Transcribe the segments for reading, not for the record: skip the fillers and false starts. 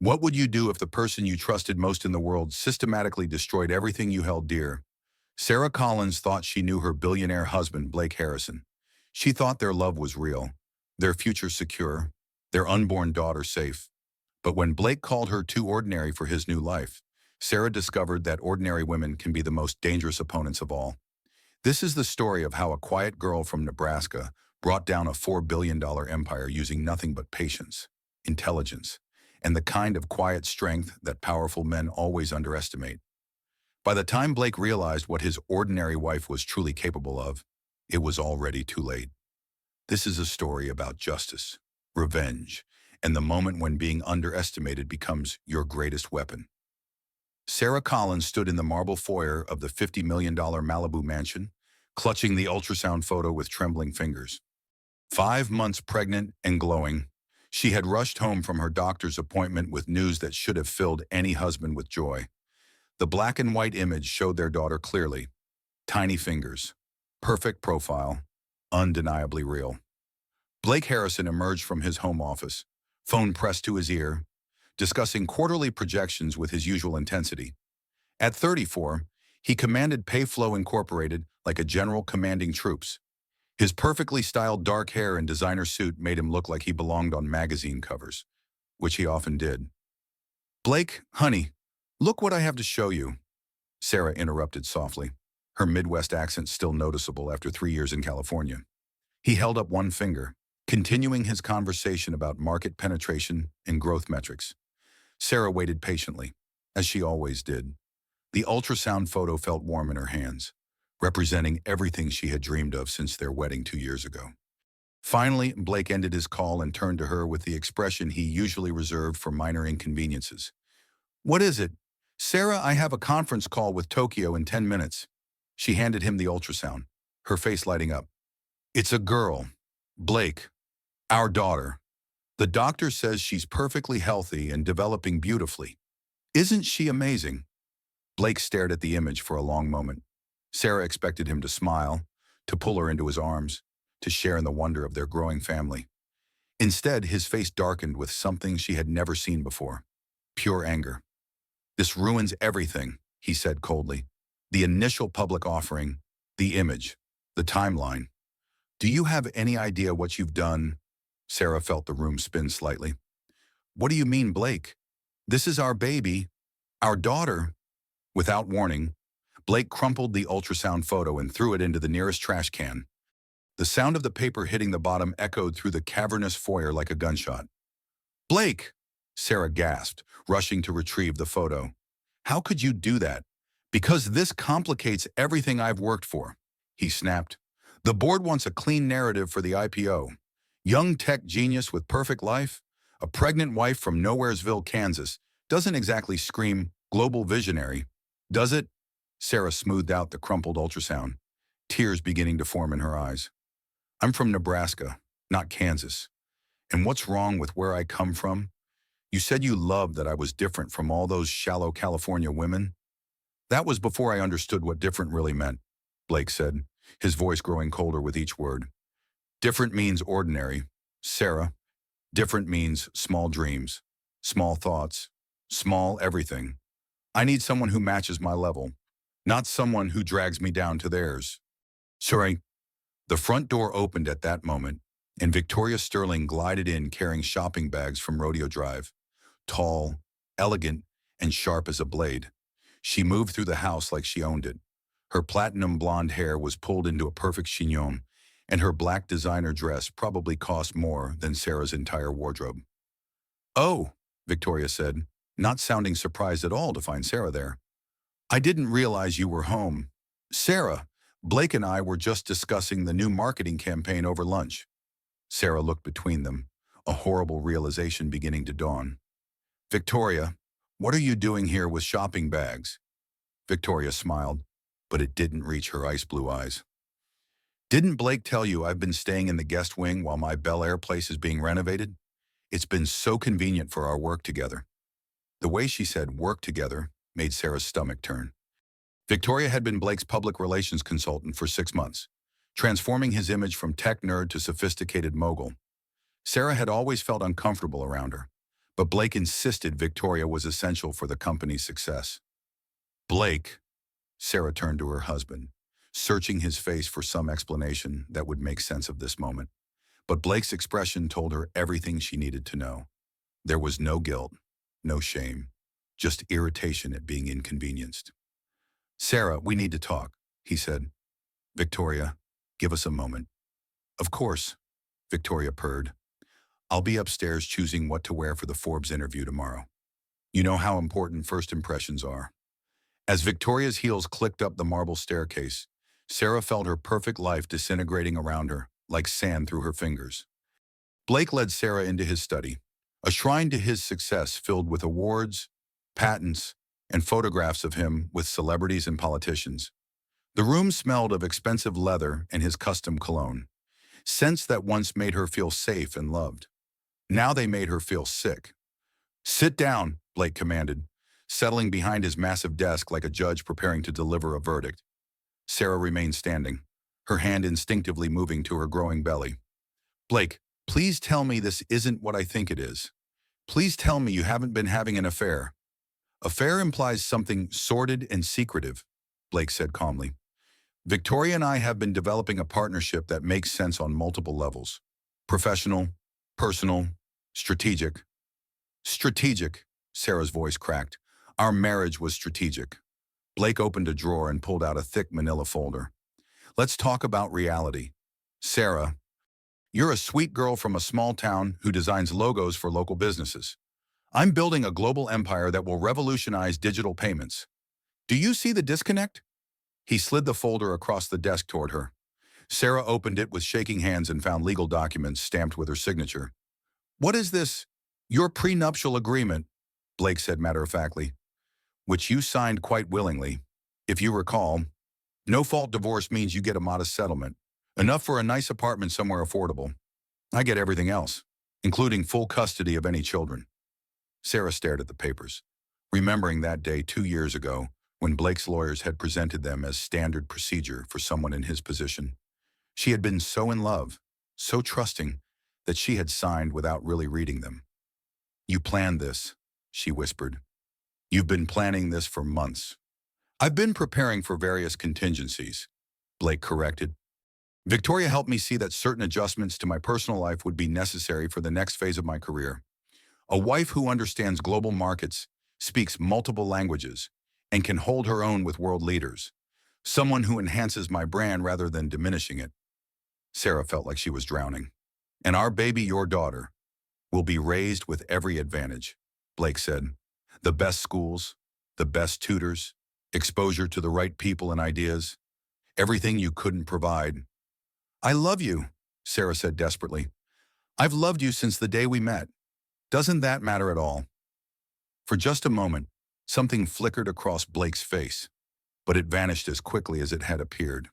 What would you do if the person you trusted most in the world systematically destroyed everything you held dear? Sarah Collins thought she knew her billionaire husband, Blake Harrison. She thought their love was real, their future secure, their unborn daughter safe. But when Blake called her too ordinary for his new life, Sarah discovered that ordinary women can be the most dangerous opponents of all. This is the story of how a quiet girl from Nebraska brought down a $4 billion empire using nothing but patience, intelligence, and the kind of quiet strength that powerful men always underestimate. By the time Blake realized what his ordinary wife was truly capable of, it was already too late. This is a story about justice, revenge, and the moment when being underestimated becomes your greatest weapon. Sarah Collins stood in the marble foyer of the $50 million Malibu mansion, clutching the ultrasound photo with trembling fingers. 5 months pregnant and glowing, she had rushed home from her doctor's appointment with news that should have filled any husband with joy. The black and white image showed their daughter clearly. Tiny fingers, perfect profile, undeniably real. Blake Harrison emerged from his home office, phone pressed to his ear, discussing quarterly projections with his usual intensity. At 34, he commanded Payflow Incorporated like a general commanding troops. His perfectly styled dark hair and designer suit made him look like he belonged on magazine covers, which he often did. "Blake, honey, look what I have to show you," Sarah interrupted softly, her Midwest accent still noticeable after 3 years in California. He held up one finger, continuing his conversation about market penetration and growth metrics. Sarah waited patiently, as she always did. The ultrasound photo felt warm in her hands, representing everything she had dreamed of since their wedding 2 years ago. Finally, Blake ended his call and turned to her with the expression he usually reserved for minor inconveniences. "What is it?" "Sarah, I have a conference call with Tokyo in 10 minutes. She handed him the ultrasound, her face lighting up. "It's a girl. Blake. Our daughter. The doctor says she's perfectly healthy and developing beautifully. Isn't she amazing?" Blake stared at the image for a long moment. Sarah expected him to smile, to pull her into his arms, to share in the wonder of their growing family. Instead, his face darkened with something she had never seen before. Pure anger. "This ruins everything," he said coldly. "The initial public offering, the image, the timeline. Do you have any idea what you've done?" Sarah felt the room spin slightly. "What do you mean, Blake? This is our baby, our daughter." Without warning, Blake crumpled the ultrasound photo and threw it into the nearest trash can. The sound of the paper hitting the bottom echoed through the cavernous foyer like a gunshot. "Blake!" Sarah gasped, rushing to retrieve the photo. "How could you do that?" "Because this complicates everything I've worked for," he snapped. "The board wants a clean narrative for the IPO. Young tech genius with perfect life, a pregnant wife from Nowheresville, Kansas, doesn't exactly scream global visionary, does it?" Sarah smoothed out the crumpled ultrasound, tears beginning to form in her eyes. "I'm from Nebraska, not Kansas. And what's wrong with where I come from? You said you loved that I was different from all those shallow California women." "That was before I understood what different really meant," Blake said, his voice growing colder with each word. "Different means ordinary, Sarah. Different means small dreams, small thoughts, small everything. I need someone who matches my level, not someone who drags me down to theirs." "Sorry." The front door opened at that moment, and Victoria Sterling glided in carrying shopping bags from Rodeo Drive. Tall, elegant, and sharp as a blade. She moved through the house like she owned it. Her platinum blonde hair was pulled into a perfect chignon, and her black designer dress probably cost more than Sarah's entire wardrobe. "Oh," Victoria said, not sounding surprised at all to find Sarah there. "I didn't realize you were home. Sarah, Blake and I were just discussing the new marketing campaign over lunch." Sarah looked between them, a horrible realization beginning to dawn. "Victoria, what are you doing here with shopping bags?" Victoria smiled, but it didn't reach her ice blue eyes. "Didn't Blake tell you I've been staying in the guest wing while my Bel Air place is being renovated? It's been so convenient for our work together." The way she said "work together" made Sarah's stomach turn. Victoria had been Blake's public relations consultant for 6 months, transforming his image from tech nerd to sophisticated mogul. Sarah had always felt uncomfortable around her, But Blake insisted Victoria was essential for the company's success. Blake, Sarah turned to her husband, searching his face for some explanation that would make sense of this moment. But Blake's expression told her everything she needed to know. There was no guilt, no shame, just irritation at being inconvenienced. Sarah, we need to talk, he said. Victoria, give us a moment. Of course, Victoria purred. I'll be upstairs choosing what to wear for the Forbes interview tomorrow. You know how important first impressions are. As Victoria's heels clicked up the marble staircase, Sarah felt her perfect life disintegrating around her, like sand through her fingers. Blake led Sarah into his study, a shrine to his success filled with awards, patents, and photographs of him with celebrities and politicians. The room smelled of expensive leather and his custom cologne, scents that once made her feel safe and loved. Now they made her feel sick. Sit down, Blake commanded, settling behind his massive desk like a judge preparing to deliver a verdict. Sarah remained standing, her hand instinctively moving to her growing belly. Blake, please tell me this isn't what I think it is. Please tell me you haven't been having an affair. Affair implies something sordid and secretive, Blake said calmly. Victoria and I have been developing a partnership that makes sense on multiple levels. Professional, personal, strategic. Strategic, Sarah's voice cracked. Our marriage was strategic. Blake opened a drawer and pulled out a thick manila folder. Let's talk about reality. Sarah, you're a sweet girl from a small town who designs logos for local businesses. I'm building a global empire that will revolutionize digital payments. Do you see the disconnect? He slid the folder across the desk toward her. Sarah opened it with shaking hands and found legal documents stamped with her signature. What is this? Your prenuptial agreement, Blake said matter-of-factly, which you signed quite willingly. If you recall, no-fault divorce means you get a modest settlement, enough for a nice apartment somewhere affordable. I get everything else, including full custody of any children. Sarah stared at the papers, remembering that day 2 years ago when Blake's lawyers had presented them as standard procedure for someone in his position. She had been so in love, so trusting, that she had signed without really reading them. You planned this, she whispered. You've been planning this for months. I've been preparing for various contingencies, Blake corrected. Victoria helped me see that certain adjustments to my personal life would be necessary for the next phase of my career. A wife who understands global markets, speaks multiple languages, and can hold her own with world leaders. Someone who enhances my brand rather than diminishing it. Sarah felt like she was drowning. And our baby, your daughter, will be raised with every advantage, Blake said. The best schools, the best tutors, exposure to the right people and ideas, everything you couldn't provide. I love you, Sarah said desperately. I've loved you since the day we met. Doesn't that matter at all? For just a moment, something flickered across Blake's face, but it vanished as quickly as it had appeared.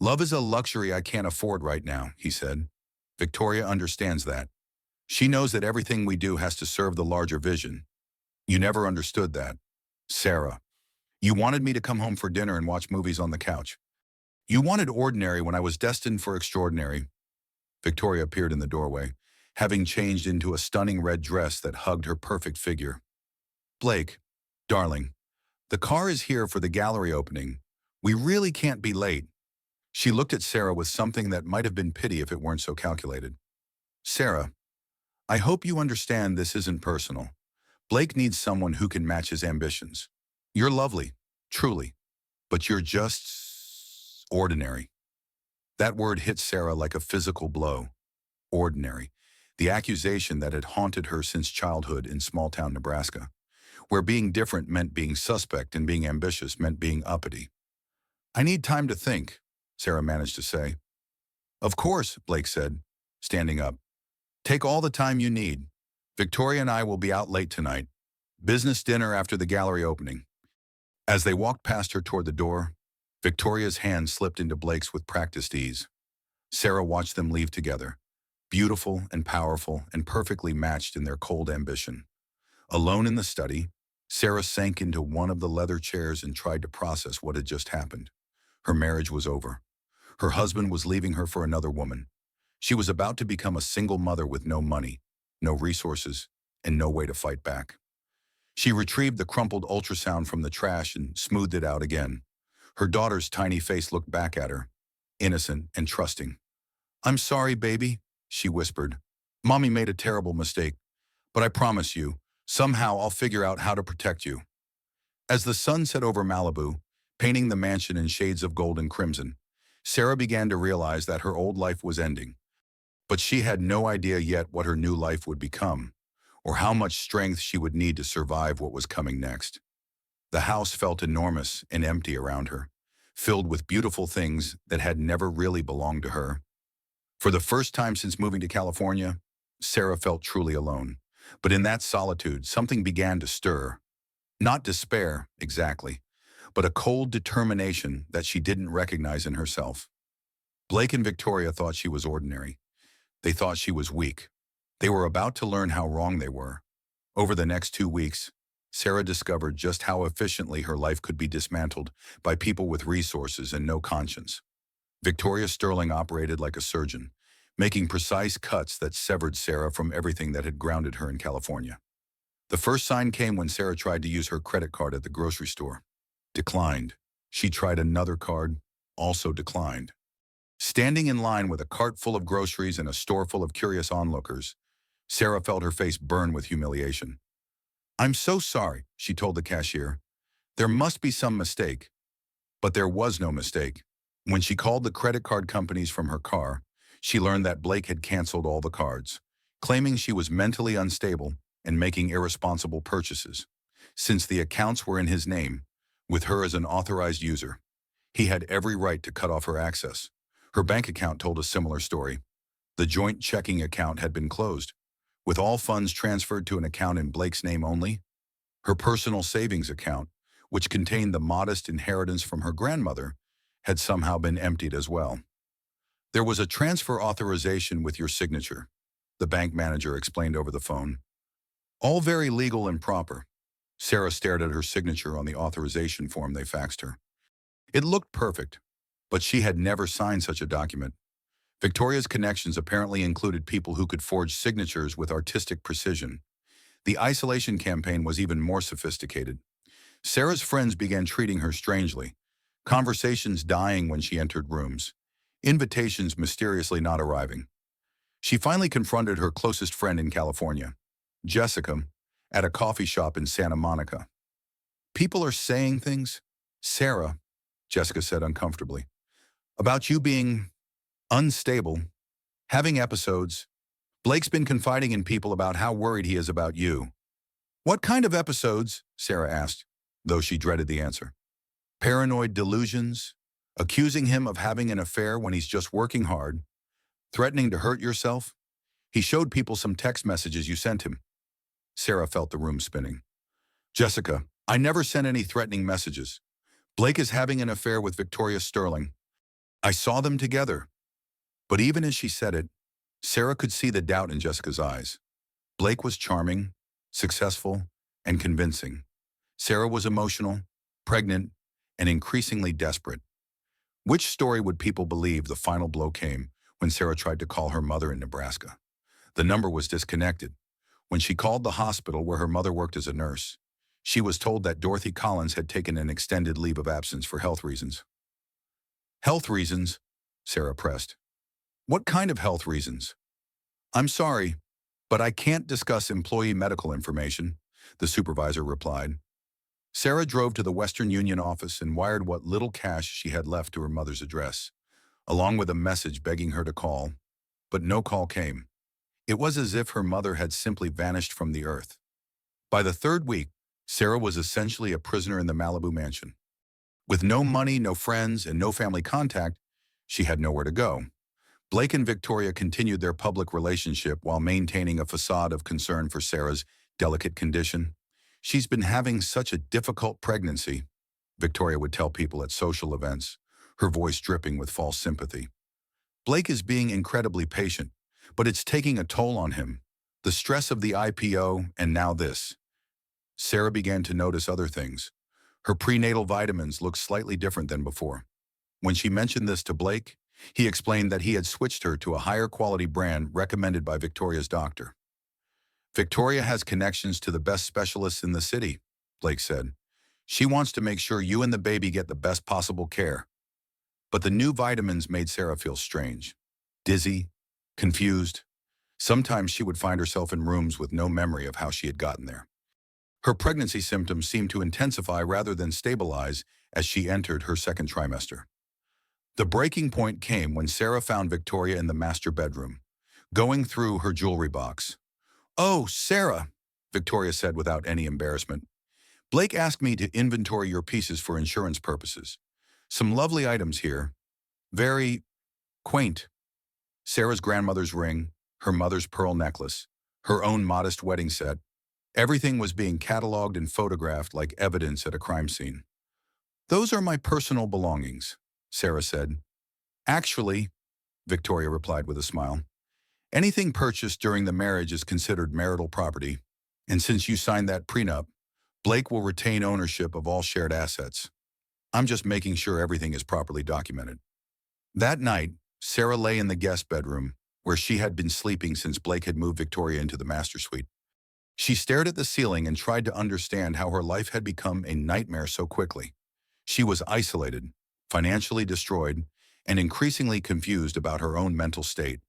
Love is a luxury I can't afford right now, he said. Victoria understands that. She knows that everything we do has to serve the larger vision. You never understood that. Sarah, you wanted me to come home for dinner and watch movies on the couch. You wanted ordinary when I was destined for extraordinary. Victoria appeared in the doorway, having changed into a stunning red dress that hugged her perfect figure. Blake, darling, the car is here for the gallery opening. We really can't be late. She looked at Sarah with something that might have been pity if it weren't so calculated. Sarah, I hope you understand this isn't personal. Blake needs someone who can match his ambitions. You're lovely, truly, but you're just ordinary. That word hit Sarah like a physical blow. Ordinary. The accusation that had haunted her since childhood in small-town Nebraska, where being different meant being suspect and being ambitious meant being uppity. I need time to think, Sarah managed to say. Of course, Blake said, standing up. Take all the time you need. Victoria and I will be out late tonight. Business dinner after the gallery opening. As they walked past her toward the door, Victoria's hand slipped into Blake's with practiced ease. Sarah watched them leave together, beautiful and powerful and perfectly matched in their cold ambition. Alone in the study, Sarah sank into one of the leather chairs and tried to process what had just happened. Her marriage was over. Her husband was leaving her for another woman. She was about to become a single mother with no money, no resources, and no way to fight back. She retrieved the crumpled ultrasound from the trash and smoothed it out again. Her daughter's tiny face looked back at her, innocent and trusting. "I'm sorry, baby," she whispered. "Mommy made a terrible mistake, but I promise you, somehow I'll figure out how to protect you." As the sun set over Malibu, painting the mansion in shades of gold and crimson, Sarah began to realize that her old life was ending. But she had no idea yet what her new life would become, or how much strength she would need to survive what was coming next. The house felt enormous and empty around her, filled with beautiful things that had never really belonged to her. For the first time since moving to California, Sarah felt truly alone. But in that solitude, something began to stir. Not despair, exactly, but a cold determination that she didn't recognize in herself. Blake and Victoria thought she was ordinary. They thought she was weak. They were about to learn how wrong they were. Over the next 2 weeks, Sarah discovered just how efficiently her life could be dismantled by people with resources and no conscience. Victoria Sterling operated like a surgeon, making precise cuts that severed Sarah from everything that had grounded her in California. The first sign came when Sarah tried to use her credit card at the grocery store. Declined. She tried another card, also declined. Standing in line with a cart full of groceries and a store full of curious onlookers, Sarah felt her face burn with humiliation. "I'm so sorry," she told the cashier. "There must be some mistake." But there was no mistake. When she called the credit card companies from her car, she learned that Blake had canceled all the cards, claiming she was mentally unstable and making irresponsible purchases. Since the accounts were in his name, with her as an authorized user, he had every right to cut off her access. Her bank account told a similar story. The joint checking account had been closed, with all funds transferred to an account in Blake's name only. Her personal savings account, which contained the modest inheritance from her grandmother, had somehow been emptied as well. "There was a transfer authorization with your signature," the bank manager explained over the phone. "All very legal and proper." Sarah stared at her signature on the authorization form they faxed her. It looked perfect, but she had never signed such a document. Victoria's connections apparently included people who could forge signatures with artistic precision. The isolation campaign was even more sophisticated. Sarah's friends began treating her strangely, conversations dying when she entered rooms, invitations mysteriously not arriving. She finally confronted her closest friend in California, Jessica, at a coffee shop in Santa Monica. "People are saying things, Sarah," Jessica said uncomfortably, "about you being unstable, having episodes. Blake's been confiding in people about how worried he is about you." "What kind of episodes?" Sarah asked, though she dreaded the answer. "Paranoid delusions, accusing him of having an affair when he's just working hard, threatening to hurt yourself. He showed people some text messages you sent him." Sarah felt the room spinning. "Jessica, I never sent any threatening messages. Blake is having an affair with Victoria Sterling. I saw them together." But even as she said it, Sarah could see the doubt in Jessica's eyes. Blake was charming, successful, and convincing. Sarah was emotional, pregnant, and increasingly desperate. Which story would people believe? The final blow came when Sarah tried to call her mother in Nebraska. The number was disconnected. When she called the hospital where her mother worked as a nurse, she was told that Dorothy Collins had taken an extended leave of absence for health reasons. "Health reasons?" Sarah pressed. "What kind of health reasons?" "I'm sorry, but I can't discuss employee medical information," the supervisor replied. Sarah drove to the Western Union office and wired what little cash she had left to her mother's address, along with a message begging her to call. But no call came. It was as if her mother had simply vanished from the earth. By the third week, Sarah was essentially a prisoner in the Malibu mansion. With no money, no friends, and no family contact, she had nowhere to go. Blake and Victoria continued their public relationship while maintaining a facade of concern for Sarah's delicate condition. "She's been having such a difficult pregnancy," Victoria would tell people at social events, her voice dripping with false sympathy. "Blake is being incredibly patient, but it's taking a toll on him. The stress of the IPO and now this." Sarah began to notice other things. Her prenatal vitamins looked slightly different than before. When she mentioned this to Blake, he explained that he had switched her to a higher quality brand recommended by Victoria's doctor. Victoria has connections to the best specialists in the city, Blake said. She wants to make sure you and the baby get the best possible care. But the new vitamins made Sarah feel strange, dizzy, confused. Sometimes she would find herself in rooms with no memory of how she had gotten there. Her pregnancy symptoms seemed to intensify rather than stabilize as she entered her second trimester. The breaking point came when Sarah found Victoria in the master bedroom, going through her jewelry box. "Oh, Sarah," Victoria said without any embarrassment. "Blake asked me to inventory your pieces for insurance purposes. Some lovely items here. Very quaint." Sarah's grandmother's ring, her mother's pearl necklace, her own modest wedding set. Everything was being cataloged and photographed like evidence at a crime scene. "Those are my personal belongings," Sarah said. "Actually," Victoria replied with a smile, "anything purchased during the marriage is considered marital property, and since you signed that prenup, Blake will retain ownership of all shared assets. I'm just making sure everything is properly documented." That night, Sarah lay in the guest bedroom, where she had been sleeping since Blake had moved Victoria into the master suite. She stared at the ceiling and tried to understand how her life had become a nightmare so quickly. She was isolated, financially destroyed, and increasingly confused about her own mental state.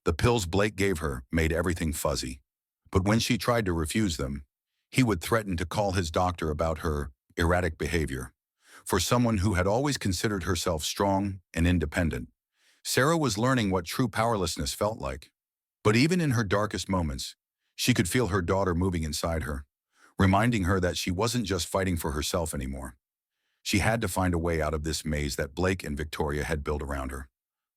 The pills Blake gave her made everything fuzzy. But when she tried to refuse them, he would threaten to call his doctor about her erratic behavior. For someone who had always considered herself strong and independent, Sarah was learning what true powerlessness felt like. But even in her darkest moments, she could feel her daughter moving inside her, reminding her that she wasn't just fighting for herself anymore. She had to find a way out of this maze that Blake and Victoria had built around her.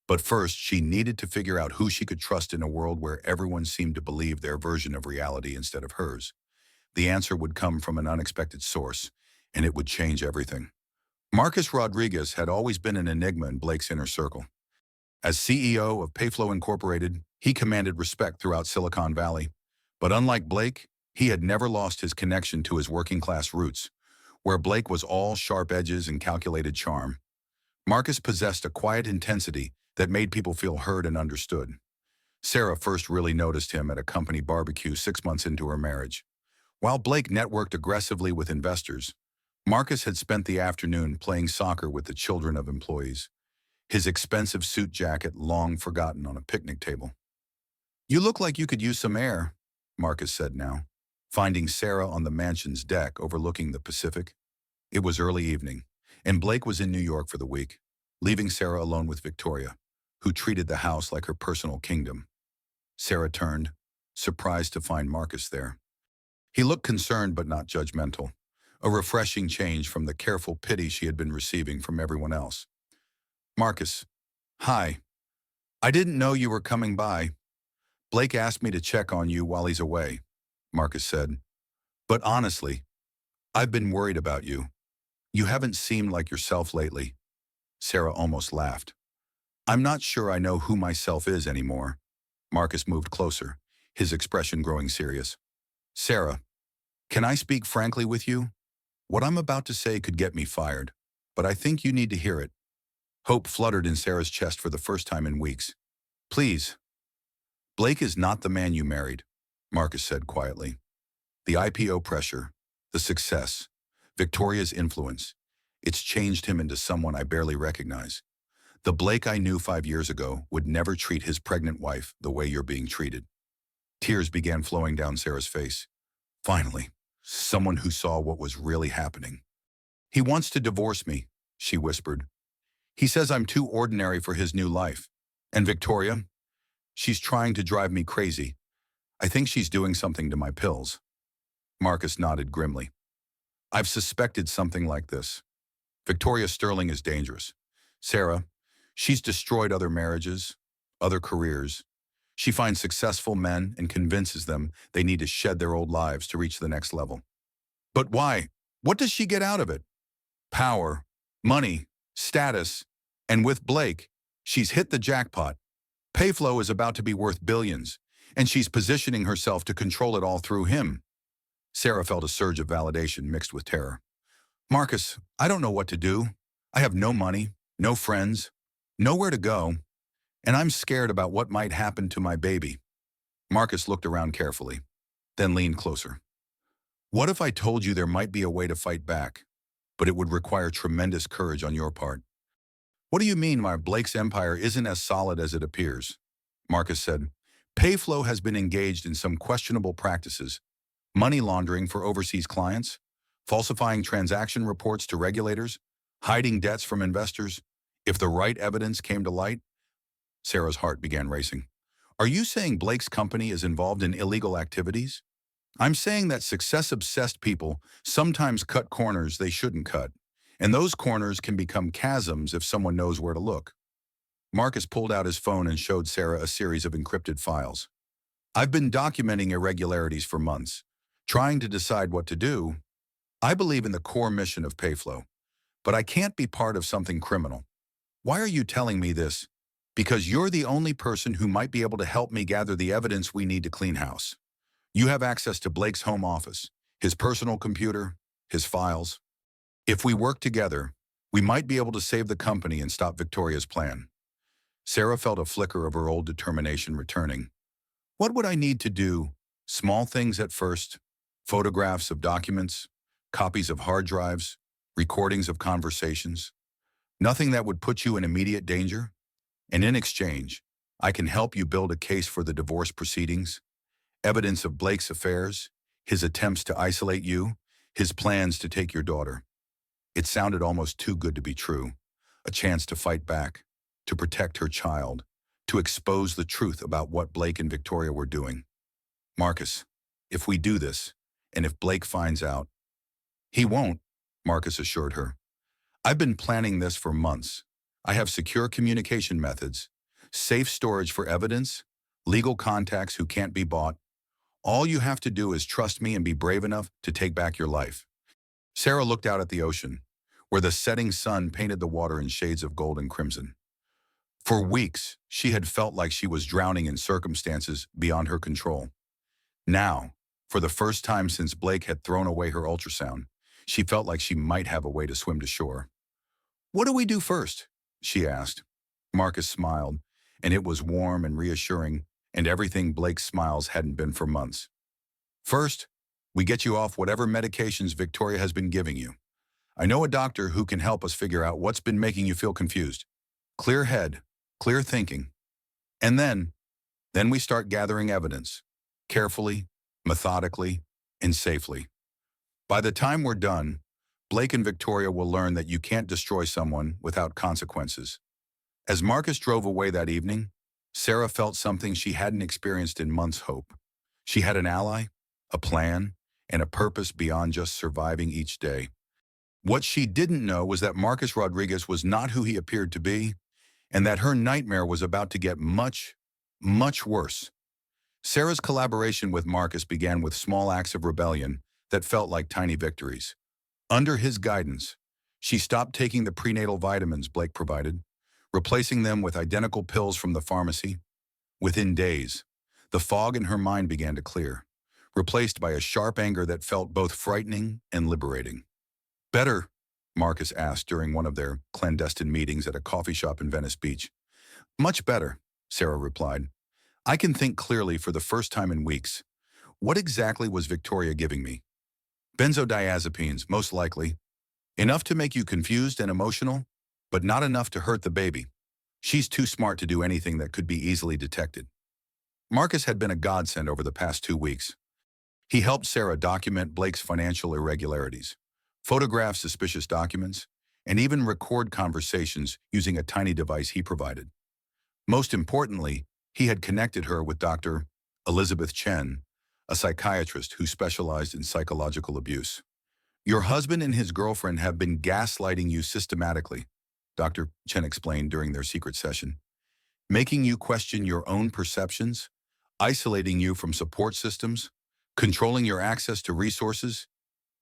But first, she needed to figure out who she could trust in a world where everyone seemed to believe their version of reality instead of hers. The answer would come from an unexpected source, and it would change everything. Marcus Rodriguez had always been an enigma in Blake's inner circle. As CEO of Payflow Incorporated, he commanded respect throughout Silicon Valley. But unlike Blake, he had never lost his connection to his working-class roots, where Blake was all sharp edges and calculated charm. Marcus possessed a quiet intensity that made people feel heard and understood. Sarah first really noticed him at a company barbecue 6 months into her marriage. While Blake networked aggressively with investors, Marcus had spent the afternoon playing soccer with the children of employees, his expensive suit jacket long forgotten on a picnic table. "You look like you could use some air," Marcus said now, finding Sarah on the mansion's deck overlooking the Pacific. It was early evening, and Blake was in New York for the week, leaving Sarah alone with Victoria, who treated the house like her personal kingdom. Sarah turned, surprised to find Marcus there. He looked concerned but not judgmental, a refreshing change from the careful pity she had been receiving from everyone else. "Marcus, hi. I didn't know you were coming by. Blake asked me to check on you while he's away," Marcus said. "But honestly, I've been worried about you. You haven't seemed like yourself lately." Sarah almost laughed. "I'm not sure I know who myself is anymore." Marcus moved closer, his expression growing serious. "Sarah, can I speak frankly with you? What I'm about to say could get me fired, but I think you need to hear it." Hope fluttered in Sarah's chest for the first time in weeks. "Please." "Blake is not the man you married," Marcus said quietly. "The IPO pressure, the success, Victoria's influence, it's changed him into someone I barely recognize. The Blake I knew 5 years ago would never treat his pregnant wife the way you're being treated." Tears began flowing down Sarah's face. Finally, someone who saw what was really happening. "He wants to divorce me," she whispered. "He says I'm too ordinary for his new life. And Victoria, she's trying to drive me crazy. I think she's doing something to my pills." Marcus nodded grimly. "I've suspected something like this. Victoria Sterling is dangerous. Sarah, she's destroyed other marriages, other careers. She finds successful men and convinces them they need to shed their old lives to reach the next level. But why? What does she get out of it? Power, money, status, and with Blake, she's hit the jackpot. Payflow is about to be worth billions, and she's positioning herself to control it all through him." Sarah felt a surge of validation mixed with terror. "Marcus, I don't know what to do. I have no money, no friends, nowhere to go, and I'm scared about what might happen to my baby." Marcus looked around carefully. then leaned closer. What if I told you there might be a way to fight back, but it would require tremendous courage on your part? What do you mean my Blake's empire isn't as solid as it appears? Marcus said. Payflow has been engaged in some questionable practices, money laundering for overseas clients, falsifying transaction reports to regulators, hiding debts from investors. If the right evidence came to light, Sarah's heart began racing. Are you saying Blake's company is involved in illegal activities? I'm saying that success-obsessed people sometimes cut corners they shouldn't cut, and those corners can become chasms if someone knows where to look. Marcus pulled out his phone and showed Sarah a series of encrypted files. I've been documenting irregularities for months, trying to decide what to do. I believe in the core mission of Payflow, but I can't be part of something criminal. Why are you telling me this? Because you're the only person who might be able to help me gather the evidence we need to clean house. You have access to Blake's home office, his personal computer, his files. If we work together, we might be able to save the company and stop Victoria's plan. Sarah felt a flicker of her old determination returning. What would I need to do? Small things at first. Photographs of documents, copies of hard drives, recordings of conversations. Nothing that would put you in immediate danger. And in exchange, I can help you build a case for the divorce proceedings, evidence of Blake's affairs, his attempts to isolate you, his plans to take your daughter. It sounded almost too good to be true. A chance to fight back, to protect her child, to expose the truth about what Blake and Victoria were doing. Marcus, if we do this, and if Blake finds out, he won't, Marcus assured her. I've been planning this for months. I have secure communication methods, safe storage for evidence, legal contacts who can't be bought. All you have to do is trust me and be brave enough to take back your life. Sarah looked out at the ocean, where the setting sun painted the water in shades of gold and crimson. For weeks, she had felt like she was drowning in circumstances beyond her control. Now, for the first time since Blake had thrown away her ultrasound, she felt like she might have a way to swim to shore. What do we do first? She asked. Marcus smiled, and it was warm and reassuring, and everything Blake's smiles hadn't been for months. First, we get you off whatever medications Victoria has been giving you. I know a doctor who can help us figure out what's been making you feel confused. Clear head, clear thinking. And then we start gathering evidence, carefully, methodically, and safely. By the time we're done, Blake and Victoria will learn that you can't destroy someone without consequences. As Marcus drove away that evening, Sarah felt something she hadn't experienced in months' hope. She had an ally, a plan, and a purpose beyond just surviving each day. What she didn't know was that Marcus Rodriguez was not who he appeared to be, and that her nightmare was about to get much, much worse. Sarah's collaboration with Marcus began with small acts of rebellion that felt like tiny victories. Under his guidance, she stopped taking the prenatal vitamins Blake provided, replacing them with identical pills from the pharmacy. Within days, the fog in her mind began to clear, replaced by a sharp anger that felt both frightening and liberating. Better? Marcus asked during one of their clandestine meetings at a coffee shop in Venice Beach. Much better, Sarah replied. I can think clearly for the first time in weeks. What exactly was Victoria giving me? Benzodiazepines, most likely. Enough to make you confused and emotional, but not enough to hurt the baby. She's too smart to do anything that could be easily detected. Marcus had been a godsend over the past 2 weeks. He helped Sarah document Blake's financial irregularities, photograph suspicious documents, and even record conversations using a tiny device he provided. Most importantly, he had connected her with Dr. Elizabeth Chen, a psychiatrist who specialized in psychological abuse. Your husband and his girlfriend have been gaslighting you systematically, Dr. Chen explained during their secret session, making you question your own perceptions, isolating you from support systems, controlling your access to resources.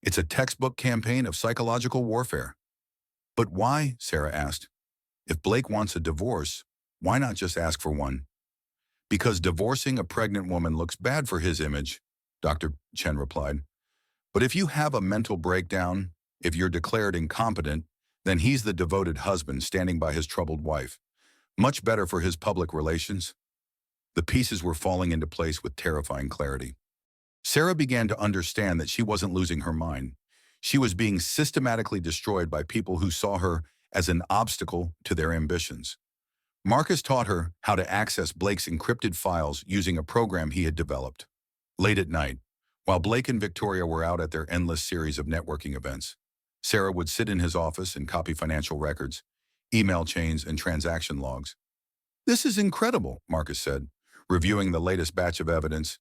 It's a textbook campaign of psychological warfare. But why, Sarah asked. If Blake wants a divorce, why not just ask for one? Because divorcing a pregnant woman looks bad for his image, Dr. Chen replied. But if you have a mental breakdown, if you're declared incompetent, then he's the devoted husband standing by his troubled wife. Much better for his public relations. The pieces were falling into place with terrifying clarity. Sarah began to understand that she wasn't losing her mind. She was being systematically destroyed by people who saw her as an obstacle to their ambitions. Marcus taught her how to access Blake's encrypted files using a program he had developed. Late at night, while Blake and Victoria were out at their endless series of networking events, Sarah would sit in his office and copy financial records, email chains, and transaction logs. "This is incredible," Marcus said, reviewing the latest batch of evidence.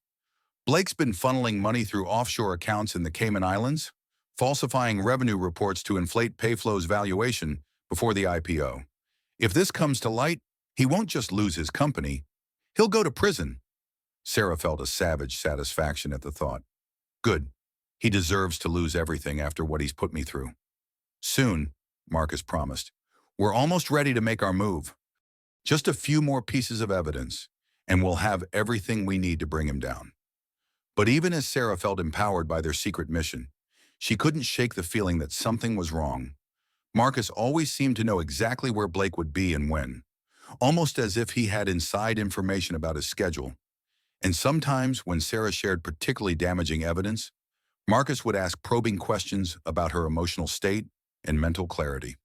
"Blake's been funneling money through offshore accounts in the Cayman Islands, falsifying revenue reports to inflate Payflow's valuation before the IPO. If this comes to light, he won't just lose his company, he'll go to prison." Sarah felt a savage satisfaction at the thought. "Good. He deserves to lose everything after what he's put me through." "Soon," Marcus promised. "We're almost ready to make our move. Just a few more pieces of evidence, and we'll have everything we need to bring him down." But even as Sarah felt empowered by their secret mission, she couldn't shake the feeling that something was wrong. Marcus always seemed to know exactly where Blake would be and when, almost as if he had inside information about his schedule. And sometimes, when Sarah shared particularly damaging evidence, Marcus would ask probing questions about her emotional state and mental clarity.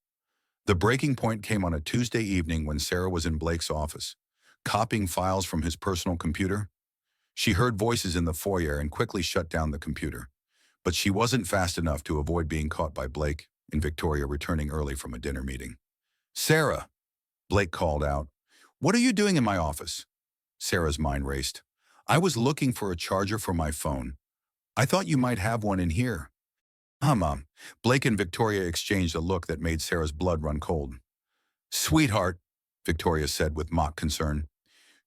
The breaking point came on a Tuesday evening when Sarah was in Blake's office, copying files from his personal computer. She heard voices in the foyer and quickly shut down the computer. But she wasn't fast enough to avoid being caught by Blake and Victoria returning early from a dinner meeting. "Sarah," Blake called out, "what are you doing in my office?" Sarah's mind raced. "I was looking for a charger for my phone. I thought you might have one in here." Mom." Blake and Victoria exchanged a look that made Sarah's blood run cold. "Sweetheart," Victoria said with mock concern,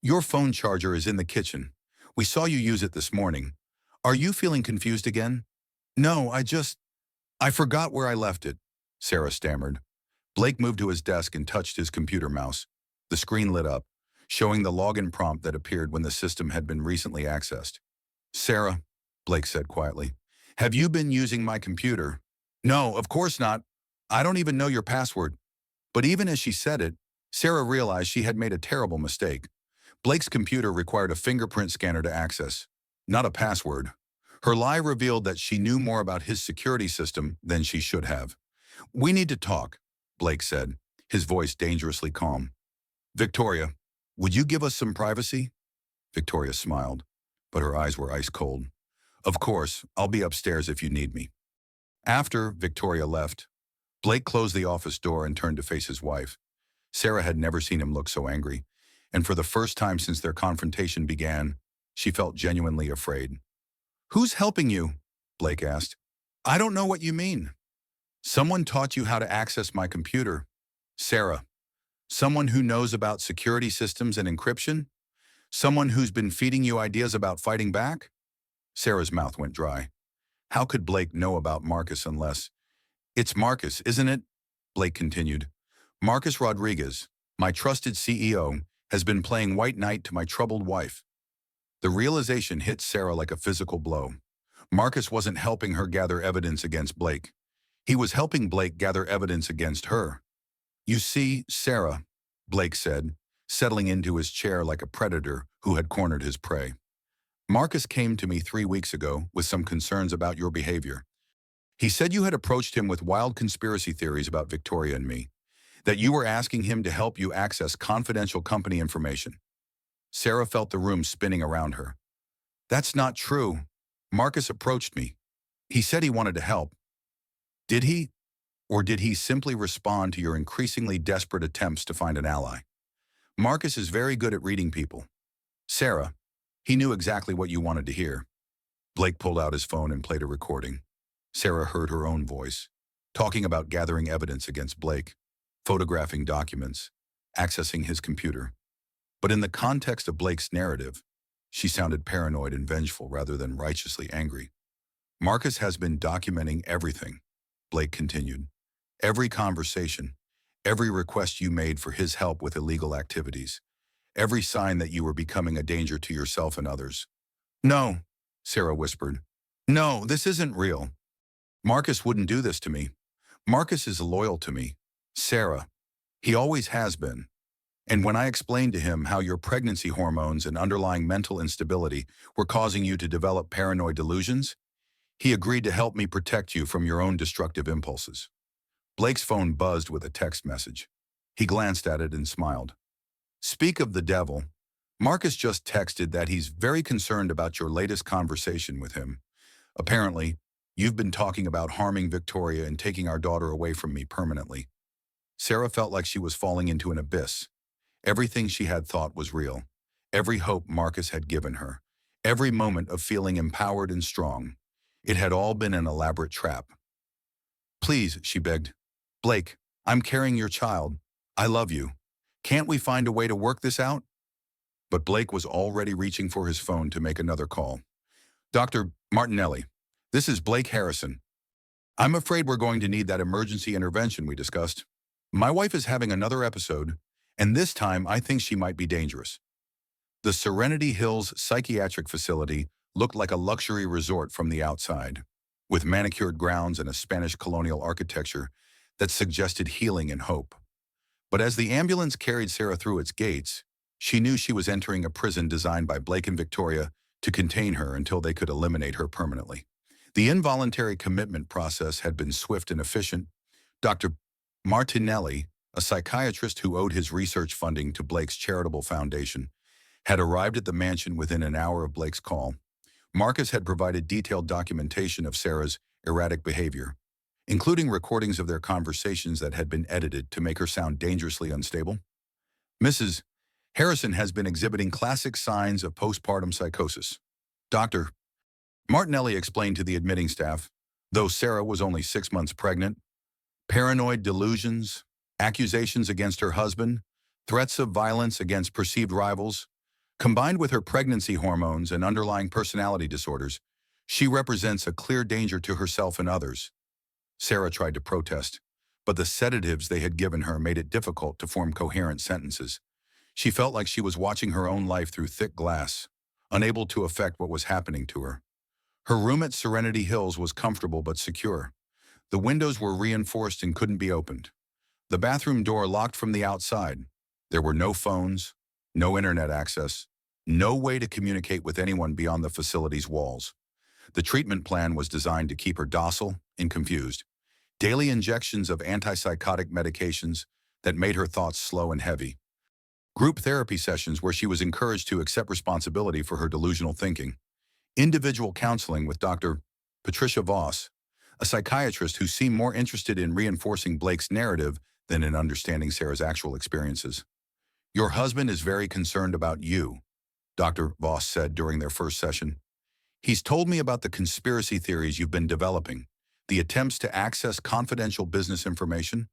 "your phone charger is in the kitchen. We saw you use it this morning. Are you feeling confused again?" "No, I forgot where I left it," Sarah stammered. Blake moved to his desk and touched his computer mouse. The screen lit up, showing the login prompt that appeared when the system had been recently accessed. "Sarah," Blake said quietly, "have you been using my computer?" "No, of course not. I don't even know your password." But even as she said it, Sarah realized she had made a terrible mistake. Blake's computer required a fingerprint scanner to access, not a password. Her lie revealed that she knew more about his security system than she should have. "We need to talk," Blake said, his voice dangerously calm. "Victoria, would you give us some privacy?" Victoria smiled, but her eyes were ice cold. "Of course, I'll be upstairs if you need me." After Victoria left, Blake closed the office door and turned to face his wife. Sarah had never seen him look so angry, and for the first time since their confrontation began, she felt genuinely afraid. "Who's helping you?" Blake asked. "I don't know what you mean." "Someone taught you how to access my computer." "Sarah, someone who knows about security systems and encryption? Someone who's been feeding you ideas about fighting back?" Sarah's mouth went dry. How could Blake know about Marcus unless— "It's Marcus, isn't it?" Blake continued. "Marcus Rodriguez, my trusted CEO, has been playing white knight to my troubled wife." The realization hit Sarah like a physical blow. Marcus wasn't helping her gather evidence against Blake. He was helping Blake gather evidence against her. "You see, Sarah," Blake said, settling into his chair like a predator who had cornered his prey. "Marcus came to me 3 weeks ago with some concerns about your behavior. He said you had approached him with wild conspiracy theories about Victoria and me, that you were asking him to help you access confidential company information." Sarah felt the room spinning around her. "That's not true. Marcus approached me. He said he wanted to help." "Did he? Or did he simply respond to your increasingly desperate attempts to find an ally?" "Marcus is very good at reading people. Sarah, he knew exactly what you wanted to hear." Blake pulled out his phone and played a recording. Sarah heard her own voice, talking about gathering evidence against Blake, photographing documents, accessing his computer. But in the context of Blake's narrative, she sounded paranoid and vengeful rather than righteously angry. "Marcus has been documenting everything," Blake continued. "Every conversation, every request you made for his help with illegal activities, every sign that you were becoming a danger to yourself and others." "No," Sarah whispered. "No, this isn't real. Marcus wouldn't do this to me. Marcus is loyal to me. Sarah, he always has been." And when I explained to him how your pregnancy hormones and underlying mental instability were causing you to develop paranoid delusions, he agreed to help me protect you from your own destructive impulses. Blake's phone buzzed with a text message. He glanced at it and smiled. Speak of the devil. Marcus just texted that he's very concerned about your latest conversation with him. Apparently, you've been talking about harming Victoria and taking our daughter away from me permanently. Sarah felt like she was falling into an abyss. Everything she had thought was real. Every hope Marcus had given her. Every moment of feeling empowered and strong. It had all been an elaborate trap. Please, she begged. Blake, I'm carrying your child. I love you. Can't we find a way to work this out? But Blake was already reaching for his phone to make another call. Dr. Martinelli, this is Blake Harrison. I'm afraid we're going to need that emergency intervention we discussed. My wife is having another episode, and this time I think she might be dangerous. The Serenity Hills Psychiatric Facility looked like a luxury resort from the outside, with manicured grounds and a Spanish colonial architecture that suggested healing and hope. But as the ambulance carried Sarah through its gates, she knew she was entering a prison designed by Blake and Victoria to contain her until they could eliminate her permanently. The involuntary commitment process had been swift and efficient. Dr. Martinelli, a psychiatrist who owed his research funding to Blake's charitable foundation, had arrived at the mansion within an hour of Blake's call. Marcus had provided detailed documentation of Sarah's erratic behavior, including recordings of their conversations that had been edited to make her sound dangerously unstable. Mrs. Harrison has been exhibiting classic signs of postpartum psychosis. Dr. Martinelli explained to the admitting staff, though Sarah was only 6 months pregnant, paranoid delusions, accusations against her husband, threats of violence against perceived rivals, combined with her pregnancy hormones and underlying personality disorders, she represents a clear danger to herself and others. Sarah tried to protest, but the sedatives they had given her made it difficult to form coherent sentences. She felt like she was watching her own life through thick glass, unable to affect what was happening to her. Her room at Serenity Hills was comfortable but secure. The windows were reinforced and couldn't be opened. The bathroom door locked from the outside. There were no phones, no internet access, no way to communicate with anyone beyond the facility's walls. The treatment plan was designed to keep her docile and confused. Daily injections of antipsychotic medications that made her thoughts slow and heavy. Group therapy sessions where she was encouraged to accept responsibility for her delusional thinking. Individual counseling with Dr. Patricia Voss, a psychiatrist who seemed more interested in reinforcing Blake's narrative than in understanding Sarah's actual experiences. Your husband is very concerned about you, Dr. Voss said during their first session. He's told me about the conspiracy theories you've been developing, the attempts to access confidential business information,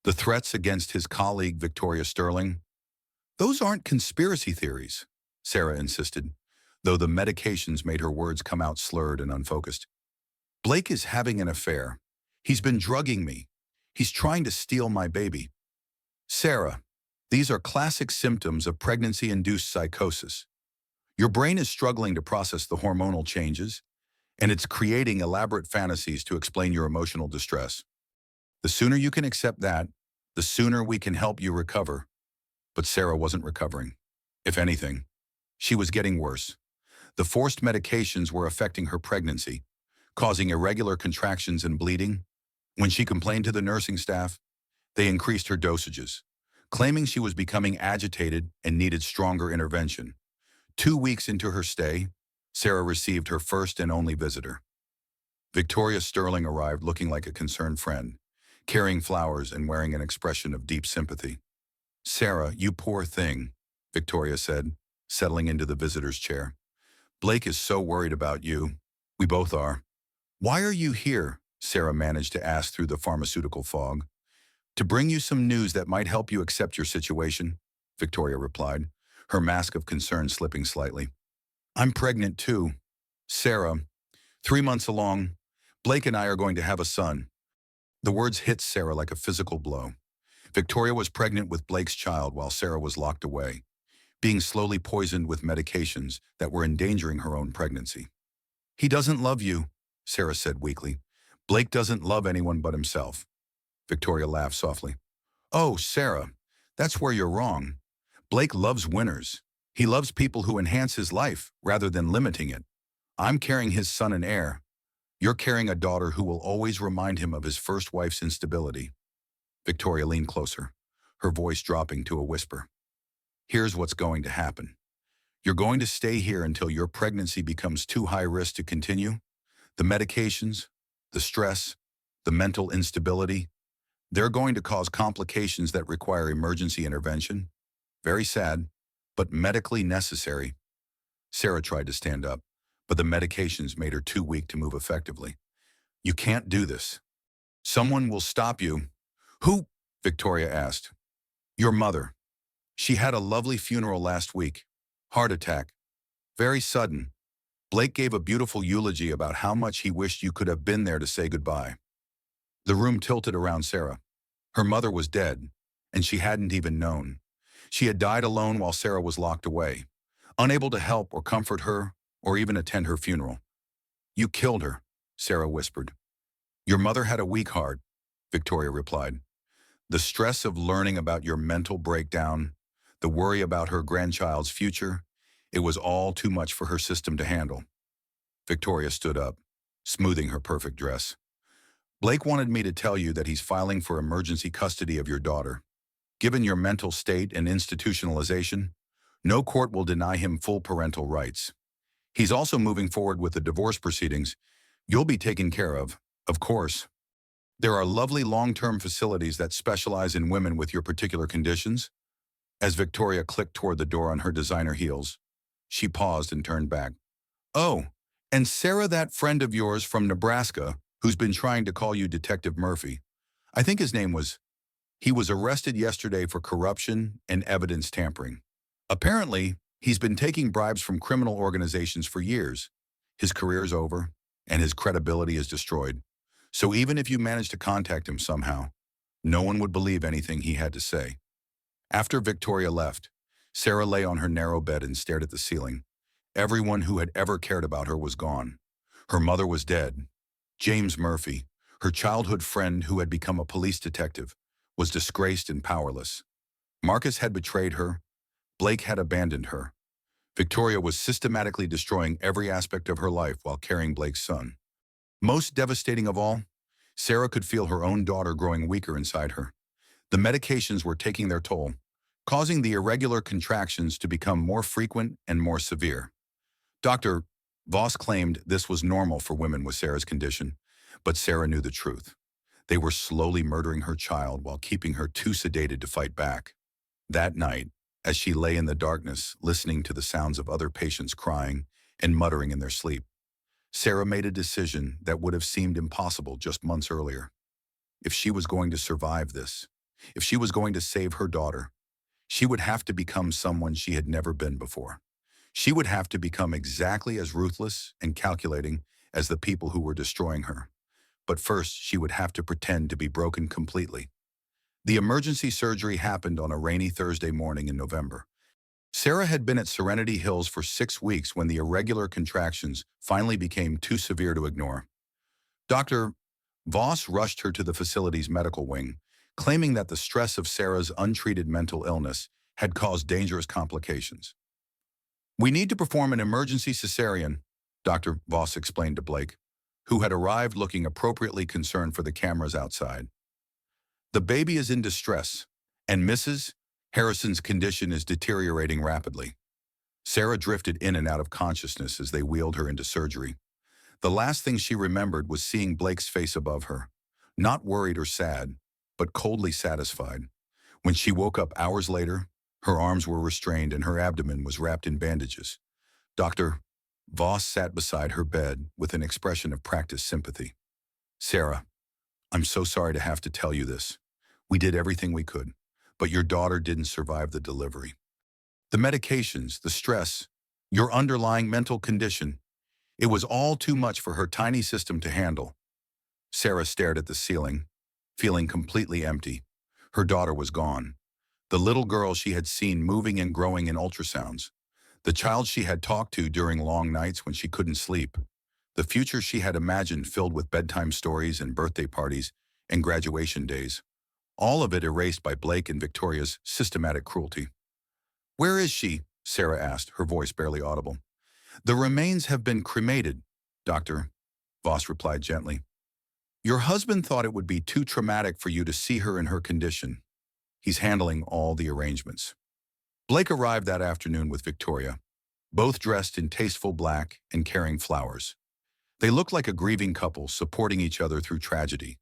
the threats against his colleague Victoria Sterling. Those aren't conspiracy theories, Sarah insisted, though the medications made her words come out slurred and unfocused. Blake is having an affair. He's been drugging me. He's trying to steal my baby. Sarah, these are classic symptoms of pregnancy-induced psychosis. Your brain is struggling to process the hormonal changes, and it's creating elaborate fantasies to explain your emotional distress. The sooner you can accept that, the sooner we can help you recover. But Sarah wasn't recovering. If anything, she was getting worse. The forced medications were affecting her pregnancy, causing irregular contractions and bleeding. When she complained to the nursing staff, they increased her dosages, claiming she was becoming agitated and needed stronger intervention. 2 weeks into her stay, Sarah received her first and only visitor. Victoria Sterling arrived looking like a concerned friend, carrying flowers and wearing an expression of deep sympathy. Sarah, you poor thing, Victoria said, settling into the visitor's chair. Blake is so worried about you. We both are. Why are you here? Sarah managed to ask through the pharmaceutical fog. To bring you some news that might help you accept your situation, Victoria replied, her mask of concern slipping slightly. I'm pregnant too. Sarah, 3 months along, Blake and I are going to have a son. The words hit Sarah like a physical blow. Victoria was pregnant with Blake's child while Sarah was locked away, being slowly poisoned with medications that were endangering her own pregnancy. He doesn't love you, Sarah said weakly. Blake doesn't love anyone but himself. Victoria laughed softly. Oh, Sarah, that's where you're wrong. Blake loves winners. He loves people who enhance his life rather than limiting it. I'm carrying his son and heir. You're carrying a daughter who will always remind him of his first wife's instability. Victoria leaned closer, her voice dropping to a whisper. Here's what's going to happen. You're going to stay here until your pregnancy becomes too high risk to continue. The medications, the stress, the mental instability, they're going to cause complications that require emergency intervention. Very sad, but medically necessary. Sarah tried to stand up, but the medications made her too weak to move effectively. You can't do this. Someone will stop you. Who? Victoria asked. Your mother. She had a lovely funeral last week. Heart attack. Very sudden. Blake gave a beautiful eulogy about how much he wished you could have been there to say goodbye. The room tilted around Sarah. Her mother was dead, and she hadn't even known. She had died alone while Sarah was locked away, unable to help or comfort her or even attend her funeral. You killed her, Sarah whispered. Your mother had a weak heart, Victoria replied. The stress of learning about your mental breakdown, the worry about her grandchild's future, it was all too much for her system to handle. Victoria stood up, smoothing her perfect dress. Blake wanted me to tell you that he's filing for emergency custody of your daughter. Given your mental state and institutionalization, no court will deny him full parental rights. He's also moving forward with the divorce proceedings. You'll be taken care of course. There are lovely long-term facilities that specialize in women with your particular conditions. As Victoria clicked toward the door on her designer heels, she paused and turned back. Oh, and Sarah, that friend of yours from Nebraska who's been trying to call you Detective Murphy. I think his name was. He was arrested yesterday for corruption and evidence tampering. Apparently, he's been taking bribes from criminal organizations for years. His career's over, and his credibility is destroyed. So even if you manage to contact him somehow, no one would believe anything he had to say. After Victoria left, Sarah lay on her narrow bed and stared at the ceiling. Everyone who had ever cared about her was gone. Her mother was dead. James Murphy, her childhood friend who had become a police detective, was disgraced and powerless. Marcus had betrayed her. Blake had abandoned her. Victoria was systematically destroying every aspect of her life while carrying Blake's son. Most devastating of all, Sarah could feel her own daughter growing weaker inside her. The medications were taking their toll, causing the irregular contractions to become more frequent and more severe. Dr. Voss claimed this was normal for women with Sarah's condition, but Sarah knew the truth. They were slowly murdering her child while keeping her too sedated to fight back. That night, as she lay in the darkness, listening to the sounds of other patients crying and muttering in their sleep, Sarah made a decision that would have seemed impossible just months earlier. If she was going to survive this, if she was going to save her daughter, she would have to become someone she had never been before. She would have to become exactly as ruthless and calculating as the people who were destroying her. But first, she would have to pretend to be broken completely. The emergency surgery happened on a rainy Thursday morning in November. Sarah had been at Serenity Hills for 6 weeks when the irregular contractions finally became too severe to ignore. Dr. Voss rushed her to the facility's medical wing, claiming that the stress of Sarah's untreated mental illness had caused dangerous complications. We need to perform an emergency cesarean, Dr. Voss explained to Blake, who had arrived looking appropriately concerned for the cameras outside. The baby is in distress, and Mrs. Harrison's condition is deteriorating rapidly. Sarah drifted in and out of consciousness as they wheeled her into surgery. The last thing she remembered was seeing Blake's face above her, not worried or sad, but coldly satisfied. When she woke up hours later, her arms were restrained and her abdomen was wrapped in bandages. Dr. Voss sat beside her bed with an expression of practiced sympathy. Sarah, I'm so sorry to have to tell you this. We did everything we could, but your daughter didn't survive the delivery. The medications, the stress, your underlying mental condition, it was all too much for her tiny system to handle. Sarah stared at the ceiling, feeling completely empty. Her daughter was gone. The little girl she had seen moving and growing in ultrasounds. The child she had talked to during long nights when she couldn't sleep. The future she had imagined filled with bedtime stories and birthday parties and graduation days. All of it erased by Blake and Victoria's systematic cruelty. Where is she? Sarah asked, her voice barely audible. The remains have been cremated, Doctor, Voss replied gently. Your husband thought it would be too traumatic for you to see her in her condition. He's handling all the arrangements. Blake arrived that afternoon with Victoria, both dressed in tasteful black and carrying flowers. They looked like a grieving couple supporting each other through tragedy,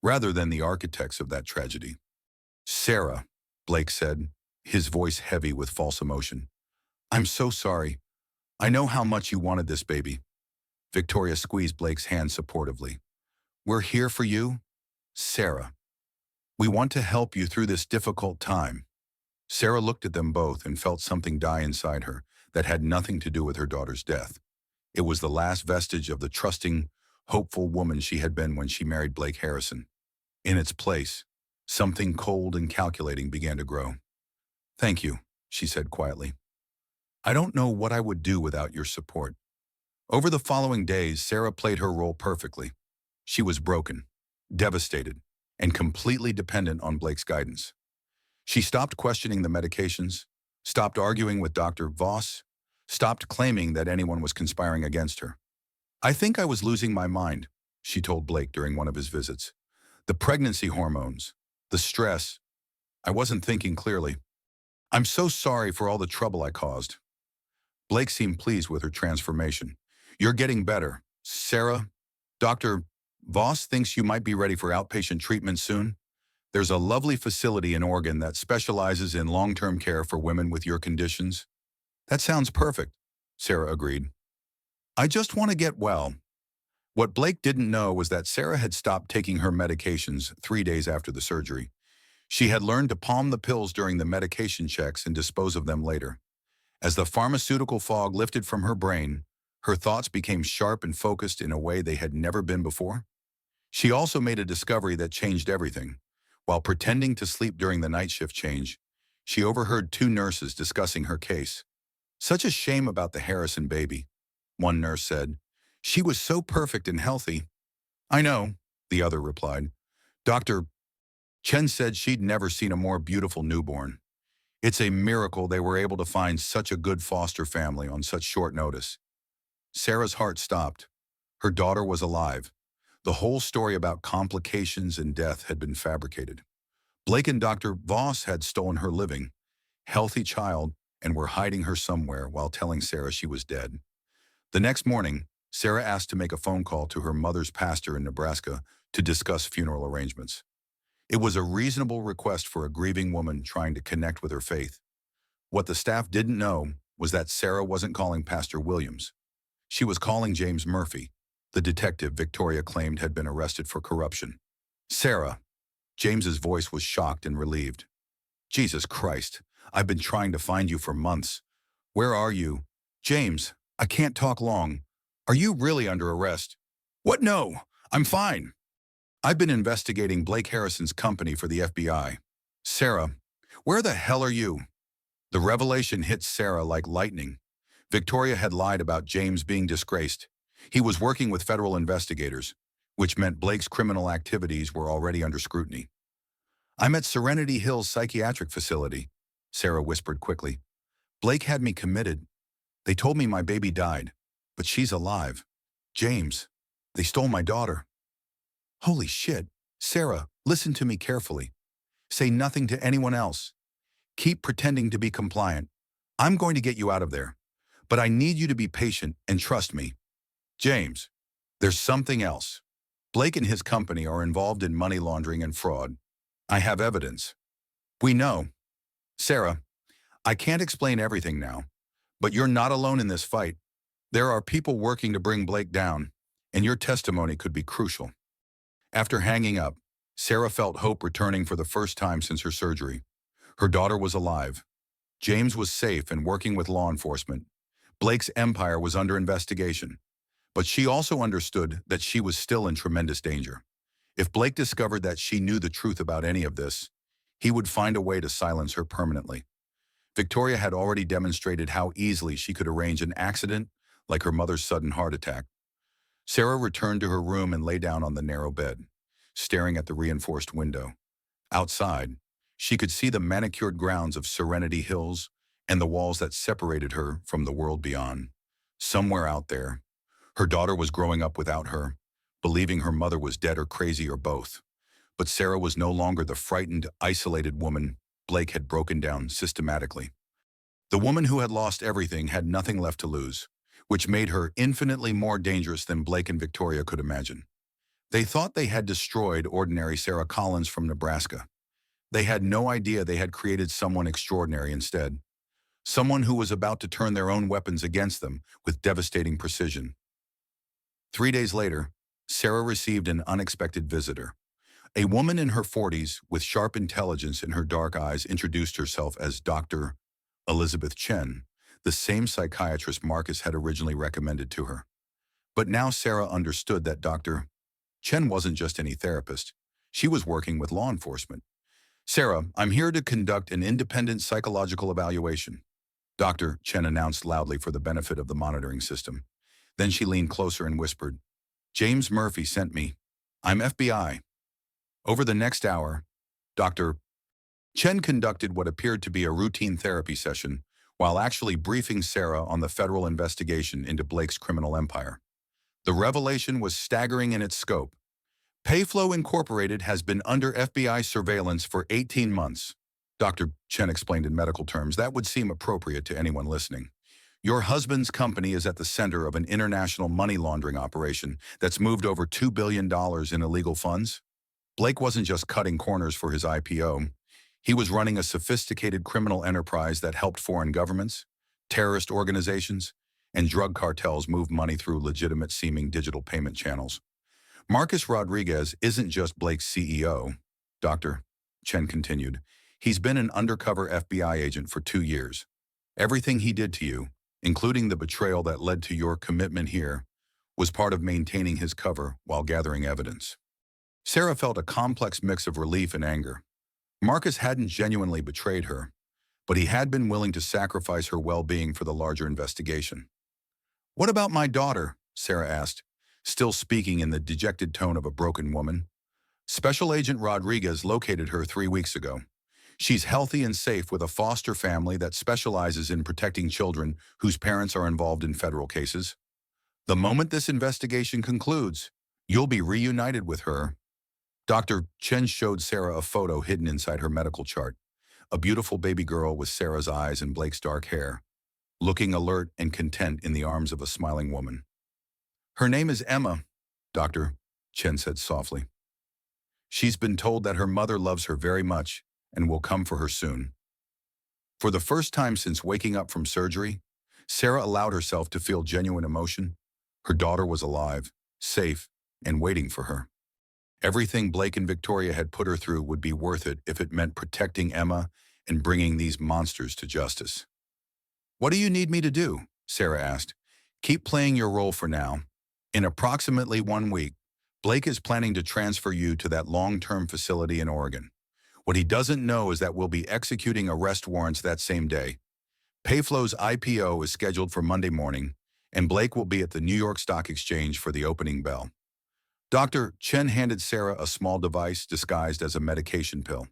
rather than the architects of that tragedy. Sarah, Blake said, his voice heavy with false emotion. I'm so sorry. I know how much you wanted this baby. Victoria squeezed Blake's hand supportively. We're here for you, Sarah. We want to help you through this difficult time. Sarah looked at them both and felt something die inside her that had nothing to do with her daughter's death. It was the last vestige of the trusting, hopeful woman she had been when she married Blake Harrison. In its place, something cold and calculating began to grow. Thank you, she said quietly. I don't know what I would do without your support. Over the following days, Sarah played her role perfectly. She was broken, devastated, and completely dependent on Blake's guidance. She stopped questioning the medications, stopped arguing with Dr. Voss, stopped claiming that anyone was conspiring against her. I think I was losing my mind, she told Blake during one of his visits. The pregnancy hormones, the stress. I wasn't thinking clearly. I'm so sorry for all the trouble I caused. Blake seemed pleased with her transformation. You're getting better, Sarah. Dr. Voss thinks you might be ready for outpatient treatment soon. There's a lovely facility in Oregon that specializes in long-term care for women with your conditions. That sounds perfect, Sarah agreed. I just want to get well. What Blake didn't know was that Sarah had stopped taking her medications 3 days after the surgery. She had learned to palm the pills during the medication checks and dispose of them later. As the pharmaceutical fog lifted from her brain, her thoughts became sharp and focused in a way they had never been before. She also made a discovery that changed everything. While pretending to sleep during the night shift change, she overheard 2 nurses discussing her case. Such a shame about the Harrison baby, one nurse said. She was so perfect and healthy. I know, the other replied. Dr. Chen said she'd never seen a more beautiful newborn. It's a miracle they were able to find such a good foster family on such short notice. Sarah's heart stopped. Her daughter was alive. The whole story about complications and death had been fabricated. Blake and Dr. Voss had stolen her living, healthy child, and were hiding her somewhere while telling Sarah she was dead. The next morning, Sarah asked to make a phone call to her mother's pastor in Nebraska to discuss funeral arrangements. It was a reasonable request for a grieving woman trying to connect with her faith. What the staff didn't know was that Sarah wasn't calling Pastor Williams. She was calling James Murphy, the detective Victoria claimed had been arrested for corruption. Sarah. James's voice was shocked and relieved. Jesus Christ, I've been trying to find you for months. Where are you? James, I can't talk long. Are you really under arrest? What? No, I'm fine. I've been investigating Blake Harrison's company for the FBI. Sarah, where the hell are you? The revelation hit Sarah like lightning. Victoria had lied about James being disgraced. He was working with federal investigators, which meant Blake's criminal activities were already under scrutiny. I'm at Serenity Hills Psychiatric Facility, Sarah whispered quickly. Blake had me committed. They told me my baby died, but she's alive. James, they stole my daughter. Holy shit. Sarah, listen to me carefully. Say nothing to anyone else. Keep pretending to be compliant. I'm going to get you out of there. But I need you to be patient and trust me. James, there's something else. Blake and his company are involved in money laundering and fraud. I have evidence. We know. Sarah, I can't explain everything now, but you're not alone in this fight. There are people working to bring Blake down, and your testimony could be crucial. After hanging up, Sarah felt hope returning for the first time since her surgery. Her daughter was alive. James was safe and working with law enforcement. Blake's empire was under investigation. But she also understood that she was still in tremendous danger. If Blake discovered that she knew the truth about any of this, he would find a way to silence her permanently. Victoria had already demonstrated how easily she could arrange an accident like her mother's sudden heart attack. Sarah returned to her room and lay down on the narrow bed, staring at the reinforced window. Outside, she could see the manicured grounds of Serenity Hills and the walls that separated her from the world beyond. Somewhere out there, her daughter was growing up without her, believing her mother was dead or crazy or both. But Sarah was no longer the frightened, isolated woman Blake had broken down systematically. The woman who had lost everything had nothing left to lose, which made her infinitely more dangerous than Blake and Victoria could imagine. They thought they had destroyed ordinary Sarah Collins from Nebraska. They had no idea they had created someone extraordinary instead. Someone who was about to turn their own weapons against them with devastating precision. 3 days later, Sarah received an unexpected visitor. A woman in her 40s with sharp intelligence in her dark eyes introduced herself as Dr. Elizabeth Chen, the same psychiatrist Marcus had originally recommended to her. But now Sarah understood that Dr. Chen wasn't just any therapist. She was working with law enforcement. "Sarah, I'm here to conduct an independent psychological evaluation," Dr. Chen announced loudly for the benefit of the monitoring system. Then she leaned closer and whispered, "James Murphy sent me. I'm FBI." Over the next hour, Dr. Chen conducted what appeared to be a routine therapy session while actually briefing Sarah on the federal investigation into Blake's criminal empire. The revelation was staggering in its scope. Payflow Incorporated has been under FBI surveillance for 18 months. Dr. Chen explained in medical terms that would seem appropriate to anyone listening. Your husband's company is at the center of an international money laundering operation that's moved over $2 billion in illegal funds. Blake wasn't just cutting corners for his IPO. He was running a sophisticated criminal enterprise that helped foreign governments, terrorist organizations, and drug cartels move money through legitimate-seeming digital payment channels. Marcus Rodriguez isn't just Blake's CEO, Dr. Chen continued. He's been an undercover FBI agent for 2 years. Everything he did to you, including the betrayal that led to your commitment here, was part of maintaining his cover while gathering evidence. Sarah felt a complex mix of relief and anger. Marcus hadn't genuinely betrayed her, but he had been willing to sacrifice her well-being for the larger investigation. "What about my daughter?" Sarah asked, still speaking in the dejected tone of a broken woman. "Special Agent Rodriguez located her 3 weeks ago. She's healthy and safe with a foster family that specializes in protecting children whose parents are involved in federal cases. The moment this investigation concludes, you'll be reunited with her." Dr. Chen showed Sarah a photo hidden inside her medical chart, a beautiful baby girl with Sarah's eyes and Blake's dark hair, looking alert and content in the arms of a smiling woman. "Her name is Emma," Dr. Chen said softly. "She's been told that her mother loves her very much and will come for her soon." For the first time since waking up from surgery, Sarah allowed herself to feel genuine emotion. Her daughter was alive, safe, and waiting for her. Everything Blake and Victoria had put her through would be worth it if it meant protecting Emma and bringing these monsters to justice. "What do you need me to do?" Sarah asked. "Keep playing your role for now. In approximately 1 week, Blake is planning to transfer you to that long-term facility in Oregon. What he doesn't know is that we'll be executing arrest warrants that same day. Payflow's IPO is scheduled for Monday morning, and Blake will be at the New York Stock Exchange for the opening bell." Dr. Chen handed Sarah a small device disguised as a medication pill.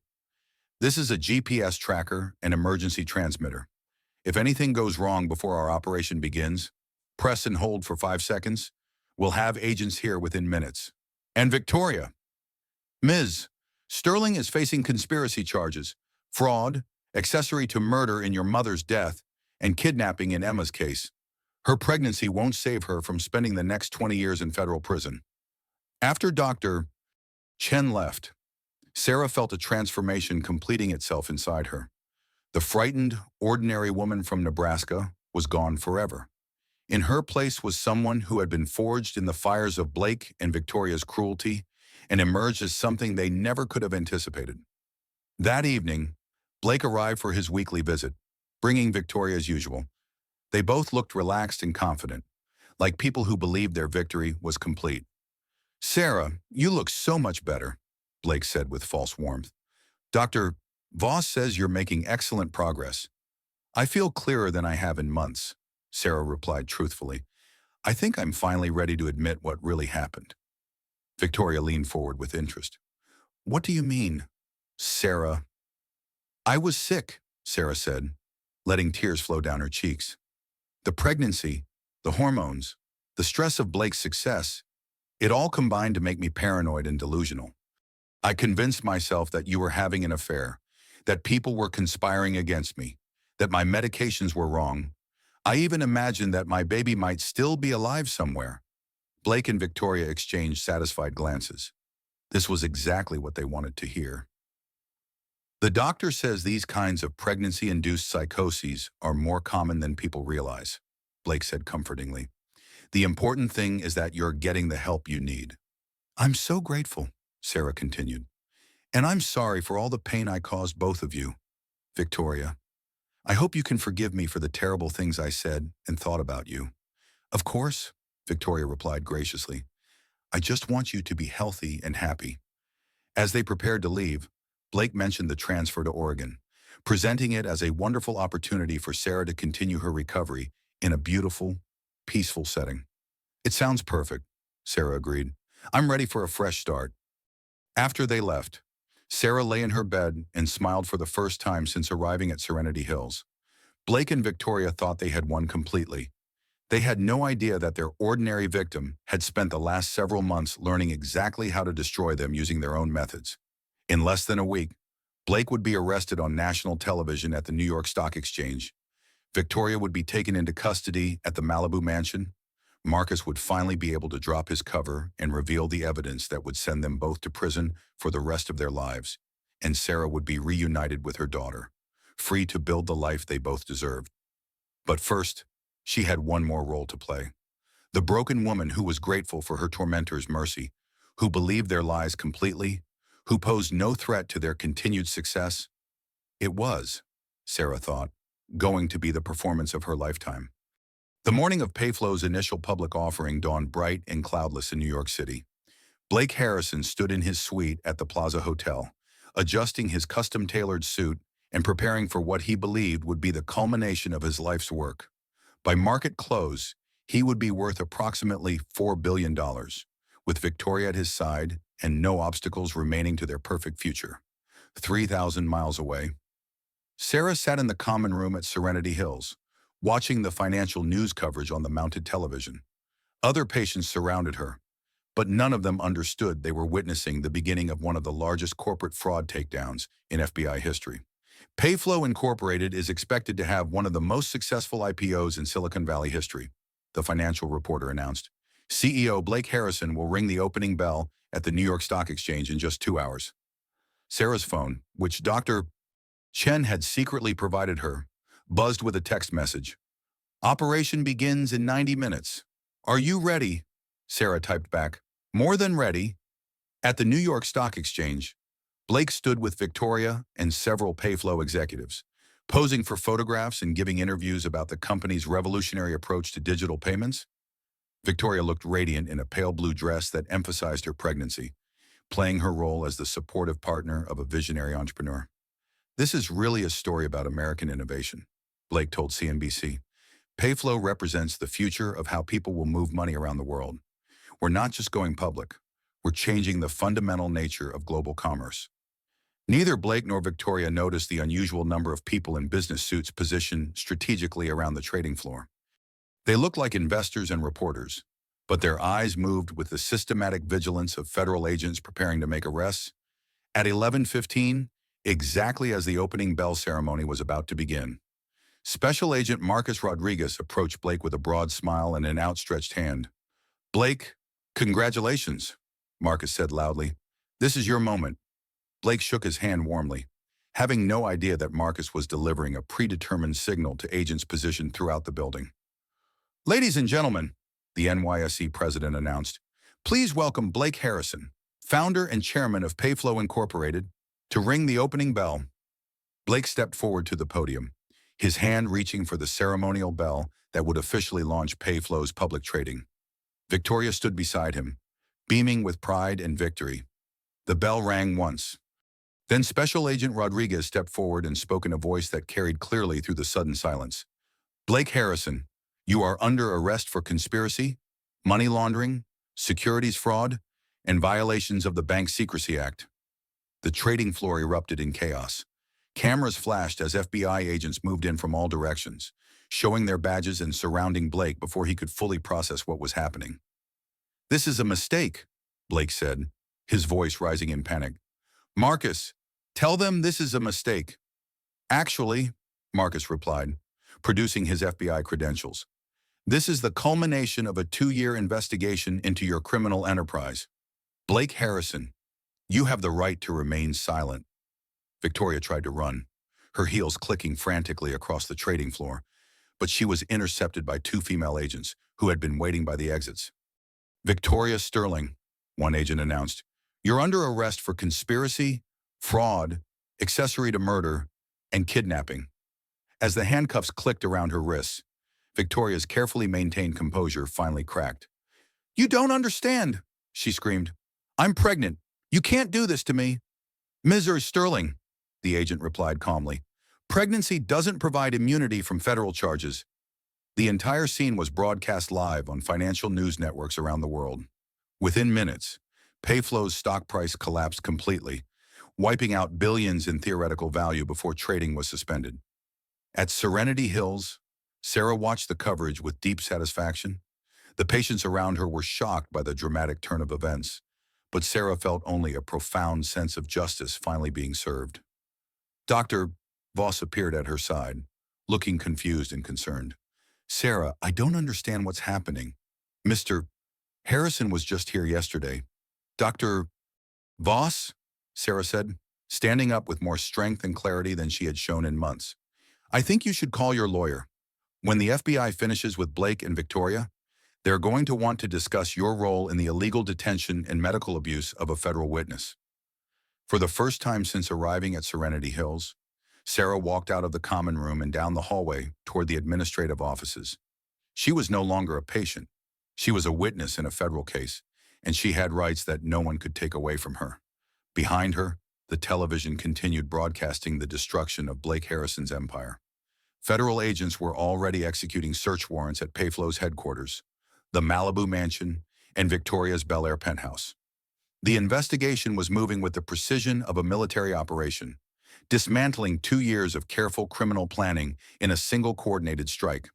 "This is a GPS tracker and emergency transmitter. If anything goes wrong before our operation begins, press and hold for 5 seconds. We'll have agents here within minutes." "And Victoria?" "Ms. Sterling is facing conspiracy charges, fraud, accessory to murder in your mother's death, and kidnapping in Emma's case. Her pregnancy won't save her from spending the next 20 years in federal prison." After Dr. Chen left, Sarah felt a transformation completing itself inside her. The frightened, ordinary woman from Nebraska was gone forever. In her place was someone who had been forged in the fires of Blake and Victoria's cruelty and emerged as something they never could have anticipated. That evening, Blake arrived for his weekly visit, bringing Victoria as usual. They both looked relaxed and confident, like people who believed their victory was complete. "Sarah, you look so much better," Blake said with false warmth. "Dr. Voss says you're making excellent progress." "I feel clearer than I have in months," Sarah replied truthfully. "I think I'm finally ready to admit what really happened." Victoria leaned forward with interest. "What do you mean, Sarah?" "I was sick," Sarah said. letting tears flow down her cheeks. The pregnancy, the hormones, the stress of Blake's success, it all combined to make me paranoid and delusional. I convinced myself that you were having an affair, that people were conspiring against me, that my medications were wrong. I even imagined that my baby might still be alive somewhere. Blake and Victoria exchanged satisfied glances. This was exactly what they wanted to hear. The doctor says these kinds of pregnancy-induced psychoses are more common than people realize, Blake said comfortingly. The important thing is that you're getting the help you need. I'm so grateful, Sarah continued. And I'm sorry for all the pain I caused both of you. Victoria, I hope you can forgive me for the terrible things I said and thought about you. Of course, Victoria replied graciously. I just want you to be healthy and happy. As they prepared to leave, Blake mentioned the transfer to Oregon, presenting it as a wonderful opportunity for Sarah to continue her recovery in a beautiful, peaceful setting. It sounds perfect, Sarah agreed. I'm ready for a fresh start. After they left, Sarah lay in her bed and smiled for the first time since arriving at Serenity Hills. Blake and Victoria thought they had won completely. They had no idea that their ordinary victim had spent the last several months learning exactly how to destroy them using their own methods. In less than a week, Blake would be arrested on national television at the New York Stock Exchange. Victoria would be taken into custody at the Malibu mansion. Marcus would finally be able to drop his cover and reveal the evidence that would send them both to prison for the rest of their lives. And Sarah would be reunited with her daughter, free to build the life they both deserved. But first, she had one more role to play. The broken woman who was grateful for her tormentor's mercy, who believed their lies completely, who posed no threat to their continued success. It was, Sarah thought, going to be the performance of her lifetime. The morning of Payflow's initial public offering dawned bright and cloudless in New York City. Blake Harrison stood in his suite at the Plaza Hotel, adjusting his custom-tailored suit and preparing for what he believed would be the culmination of his life's work. By market close, he would be worth approximately $4 billion, with Victoria at his side and no obstacles remaining to their perfect future. 3,000 miles away, Sarah sat in the common room at Serenity Hills, watching the financial news coverage on the mounted television. Other patients surrounded her, but none of them understood they were witnessing the beginning of one of the largest corporate fraud takedowns in FBI history. Payflow Incorporated is expected to have one of the most successful IPOs in Silicon Valley history, the financial reporter announced. CEO Blake Harrison will ring the opening bell at the New York Stock Exchange in just 2 hours. Sarah's phone, which Dr. Chen had secretly provided her, buzzed with a text message. Operation begins in 90 minutes. Are you ready? Sarah typed back. More than ready. At the New York Stock Exchange, Blake stood with Victoria and several Payflow executives, posing for photographs and giving interviews about the company's revolutionary approach to digital payments. Victoria looked radiant in a pale blue dress that emphasized her pregnancy, playing her role as the supportive partner of a visionary entrepreneur. This is really a story about American innovation, Blake told CNBC. Payflow represents the future of how people will move money around the world. We're not just going public, we're changing the fundamental nature of global commerce. Neither Blake nor Victoria noticed the unusual number of people in business suits positioned strategically around the trading floor. They looked like investors and reporters, but their eyes moved with the systematic vigilance of federal agents preparing to make arrests. At 11:15, exactly as the opening bell ceremony was about to begin, Special Agent Marcus Rodriguez approached Blake with a broad smile and an outstretched hand. Blake, congratulations, Marcus said loudly. This is your moment. Blake shook his hand warmly, having no idea that Marcus was delivering a predetermined signal to agents positioned throughout the building. Ladies and gentlemen, the NYSE president announced, please welcome Blake Harrison, founder and chairman of Payflow Incorporated, to ring the opening bell. Blake stepped forward to the podium, his hand reaching for the ceremonial bell that would officially launch Payflow's public trading. Victoria stood beside him, beaming with pride and victory. The bell rang once. Then Special Agent Rodriguez stepped forward and spoke in a voice that carried clearly through the sudden silence. Blake Harrison, you are under arrest for conspiracy, money laundering, securities fraud, and violations of the Bank Secrecy Act. The trading floor erupted in chaos. Cameras flashed as FBI agents moved in from all directions, showing their badges and surrounding Blake before he could fully process what was happening. "This is a mistake," Blake said, his voice rising in panic. "Marcus, tell them this is a mistake." "Actually," Marcus replied, producing his FBI credentials, "this is the culmination of a 2-year investigation into your criminal enterprise. Blake Harrison, you have the right to remain silent." Victoria tried to run, her heels clicking frantically across the trading floor, but she was intercepted by 2 female agents who had been waiting by the exits. "Victoria Sterling," one agent announced, "you're under arrest for conspiracy, fraud, accessory to murder, and kidnapping." As the handcuffs clicked around her wrists, Victoria's carefully maintained composure finally cracked. "You don't understand," she screamed. "I'm pregnant. You can't do this to me." "Ms. Sterling," the agent replied calmly, "pregnancy doesn't provide immunity from federal charges." The entire scene was broadcast live on financial news networks around the world. Within minutes, Payflow's stock price collapsed completely, wiping out billions in theoretical value before trading was suspended. At Serenity Hills, Sarah watched the coverage with deep satisfaction. The patients around her were shocked by the dramatic turn of events, but Sarah felt only a profound sense of justice finally being served. Dr. Voss appeared at her side, looking confused and concerned. "Sarah, I don't understand what's happening. Mr. Harrison was just here yesterday." "Dr. Voss?" Sarah said, standing up with more strength and clarity than she had shown in months. "I think you should call your lawyer. When the FBI finishes with Blake and Victoria, they're going to want to discuss your role in the illegal detention and medical abuse of a federal witness." For the first time since arriving at Serenity Hills, Sarah walked out of the common room and down the hallway toward the administrative offices. She was no longer a patient. She was a witness in a federal case, and she had rights that no one could take away from her. Behind her, the television continued broadcasting the destruction of Blake Harrison's empire. Federal agents were already executing search warrants at Payflow's headquarters, the Malibu mansion, and Victoria's Bel Air penthouse. The investigation was moving with the precision of a military operation, dismantling 2 years of careful criminal planning in a single coordinated strike.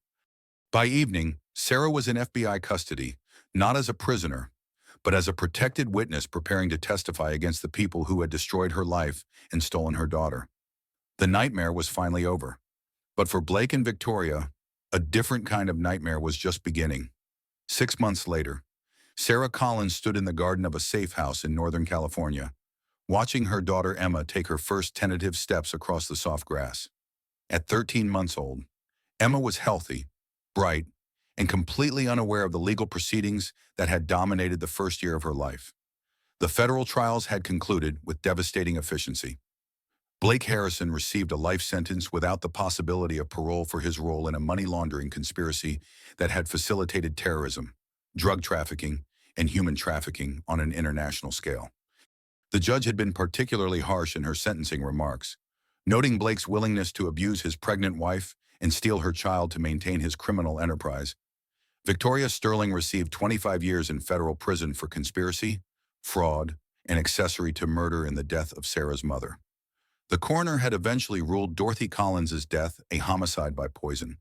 By evening, Sarah was in FBI custody, not as a prisoner, but as a protected witness preparing to testify against the people who had destroyed her life and stolen her daughter. The nightmare was finally over. But for Blake and Victoria, a different kind of nightmare was just beginning. 6 months later, Sarah Collins stood in the garden of a safe house in Northern California, watching her daughter Emma take her first tentative steps across the soft grass. At 13 months old, Emma was healthy, bright, and completely unaware of the legal proceedings that had dominated the first year of her life. The federal trials had concluded with devastating efficiency. Blake Harrison received a life sentence without the possibility of parole for his role in a money laundering conspiracy that had facilitated terrorism, drug trafficking, and human trafficking on an international scale. The judge had been particularly harsh in her sentencing remarks, noting Blake's willingness to abuse his pregnant wife and steal her child to maintain his criminal enterprise. Victoria Sterling received 25 years in federal prison for conspiracy, fraud, and accessory to murder in the death of Sarah's mother. The coroner had eventually ruled Dorothy Collins's death a homicide by poison,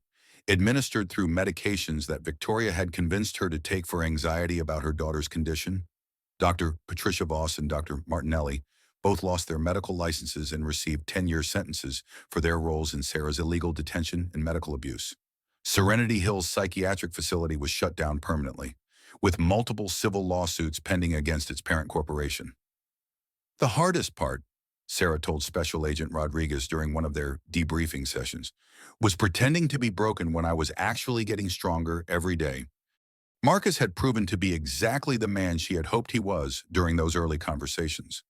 administered through medications that Victoria had convinced her to take for anxiety about her daughter's condition. Dr. Patricia Voss and Dr. Martinelli both lost their medical licenses and received 10-year sentences for their roles in Sarah's illegal detention and medical abuse. Serenity Hills Psychiatric Facility was shut down permanently, with multiple civil lawsuits pending against its parent corporation. "The hardest part," Sarah told Special Agent Rodriguez during one of their debriefing sessions, "was pretending to be broken when I was actually getting stronger every day." Marcus had proven to be exactly the man she had hoped he was during those early conversations.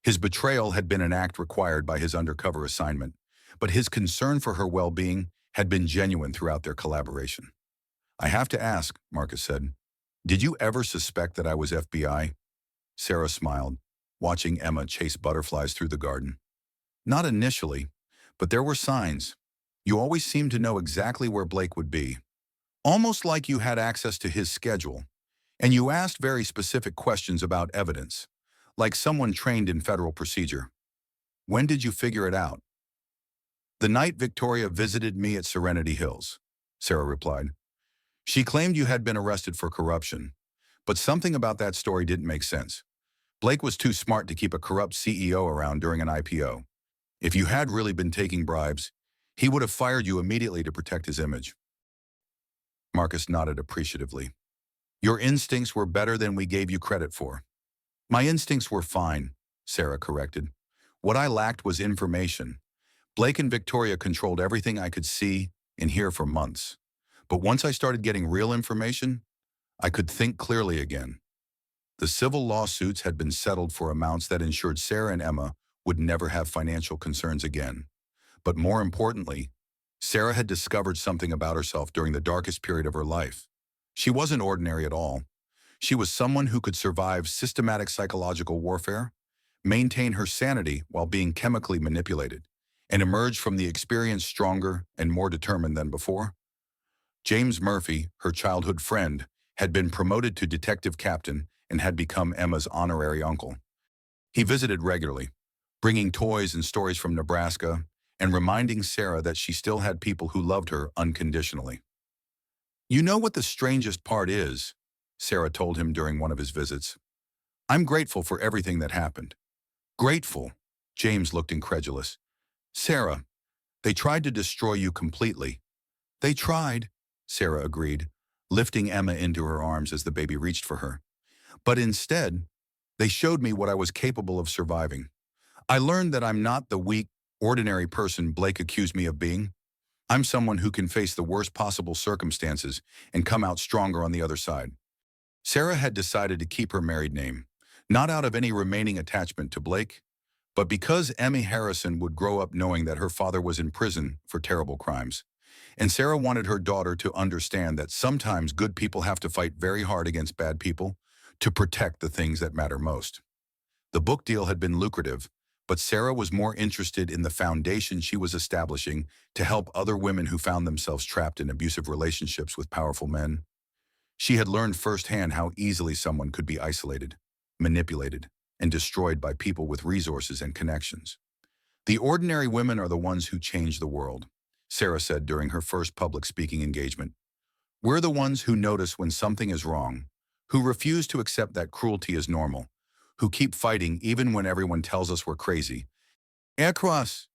His betrayal had been an act required by his undercover assignment, but his concern for her well-being had been genuine throughout their collaboration. "I have to ask," Marcus said, "did you ever suspect that I was FBI?" Sarah smiled, watching Emma chase butterflies through the garden. "Not initially, but there were signs. You always seemed to know exactly where Blake would be, almost like you had access to his schedule, and you asked very specific questions about evidence, like someone trained in federal procedure. When did you figure it out?" "The night Victoria visited me at Serenity Hills," Sarah replied. "She claimed you had been arrested for corruption, but something about that story didn't make sense. Blake was too smart to keep a corrupt CEO around during an IPO. If you had really been taking bribes, he would have fired you immediately to protect his image." Marcus nodded appreciatively. "Your instincts were better than we gave you credit for." "My instincts were fine," Sarah corrected. "What I lacked was information. Blake and Victoria controlled everything I could see and hear for months. But once I started getting real information, I could think clearly again." The civil lawsuits had been settled for amounts that ensured Sarah and Emma would never have financial concerns again. But more importantly, Sarah had discovered something about herself during the darkest period of her life. She wasn't ordinary at all. She was someone who could survive systematic psychological warfare, maintain her sanity while being chemically manipulated, and emerge from the experience stronger and more determined than before. James Murphy, her childhood friend, had been promoted to detective captain and had become Emma's honorary uncle. He visited regularly, bringing toys and stories from Nebraska and reminding Sarah that she still had people who loved her unconditionally. "You know what the strangest part is?" Sarah told him during one of his visits. "I'm grateful for everything that happened." "Grateful?" James looked incredulous. "Sarah, they tried to destroy you completely." "They tried," Sarah agreed, lifting Emma into her arms as the baby reached for her. "But instead, they showed me what I was capable of surviving. I learned that I'm not the weak, ordinary person Blake accused me of being. I'm someone who can face the worst possible circumstances and come out stronger on the other side." Sarah had decided to keep her married name, not out of any remaining attachment to Blake, but because Emmy Harrison would grow up knowing that her father was in prison for terrible crimes. And Sarah wanted her daughter to understand that sometimes good people have to fight very hard against bad people to protect the things that matter most. The book deal had been lucrative, but Sarah was more interested in the foundation she was establishing to help other women who found themselves trapped in abusive relationships with powerful men. She had learned firsthand how easily someone could be isolated, manipulated, and destroyed by people with resources and connections. "The ordinary women are the ones who change the world," Sarah said during her first public speaking engagement. "We're the ones who notice when something is wrong, who refuse to accept that cruelty is normal, who keep fighting even when everyone tells us we're crazy." Across.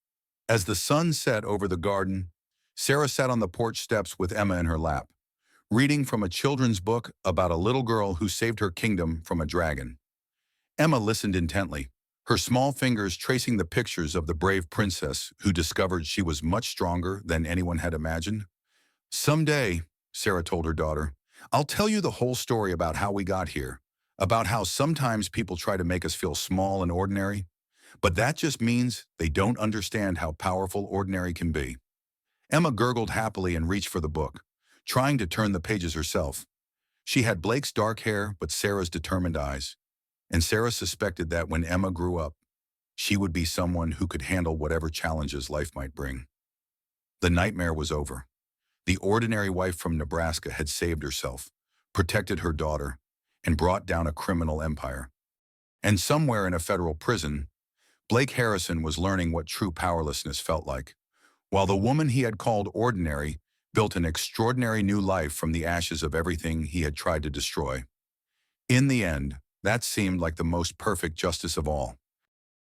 As the sun set over the garden, Sarah sat on the porch steps with Emma in her lap, reading from a children's book about a little girl who saved her kingdom from a dragon. Emma listened intently, her small fingers tracing the pictures of the brave princess who discovered she was much stronger than anyone had imagined. "Someday," Sarah told her daughter, "I'll tell you the whole story about how we got here, about how sometimes people try to make us feel small and ordinary, but that just means they don't understand how powerful ordinary can be." Emma gurgled happily and reached for the book, trying to turn the pages herself. She had Blake's dark hair but Sarah's determined eyes, and Sarah suspected that when Emma grew up, she would be someone who could handle whatever challenges life might bring. The nightmare was over. The ordinary wife from Nebraska had saved herself, protected her daughter, and brought down a criminal empire. And somewhere in a federal prison, Blake Harrison was learning what true powerlessness felt like, while the woman he had called ordinary built an extraordinary new life from the ashes of everything he had tried to destroy. In the end, that seemed like the most perfect justice of all.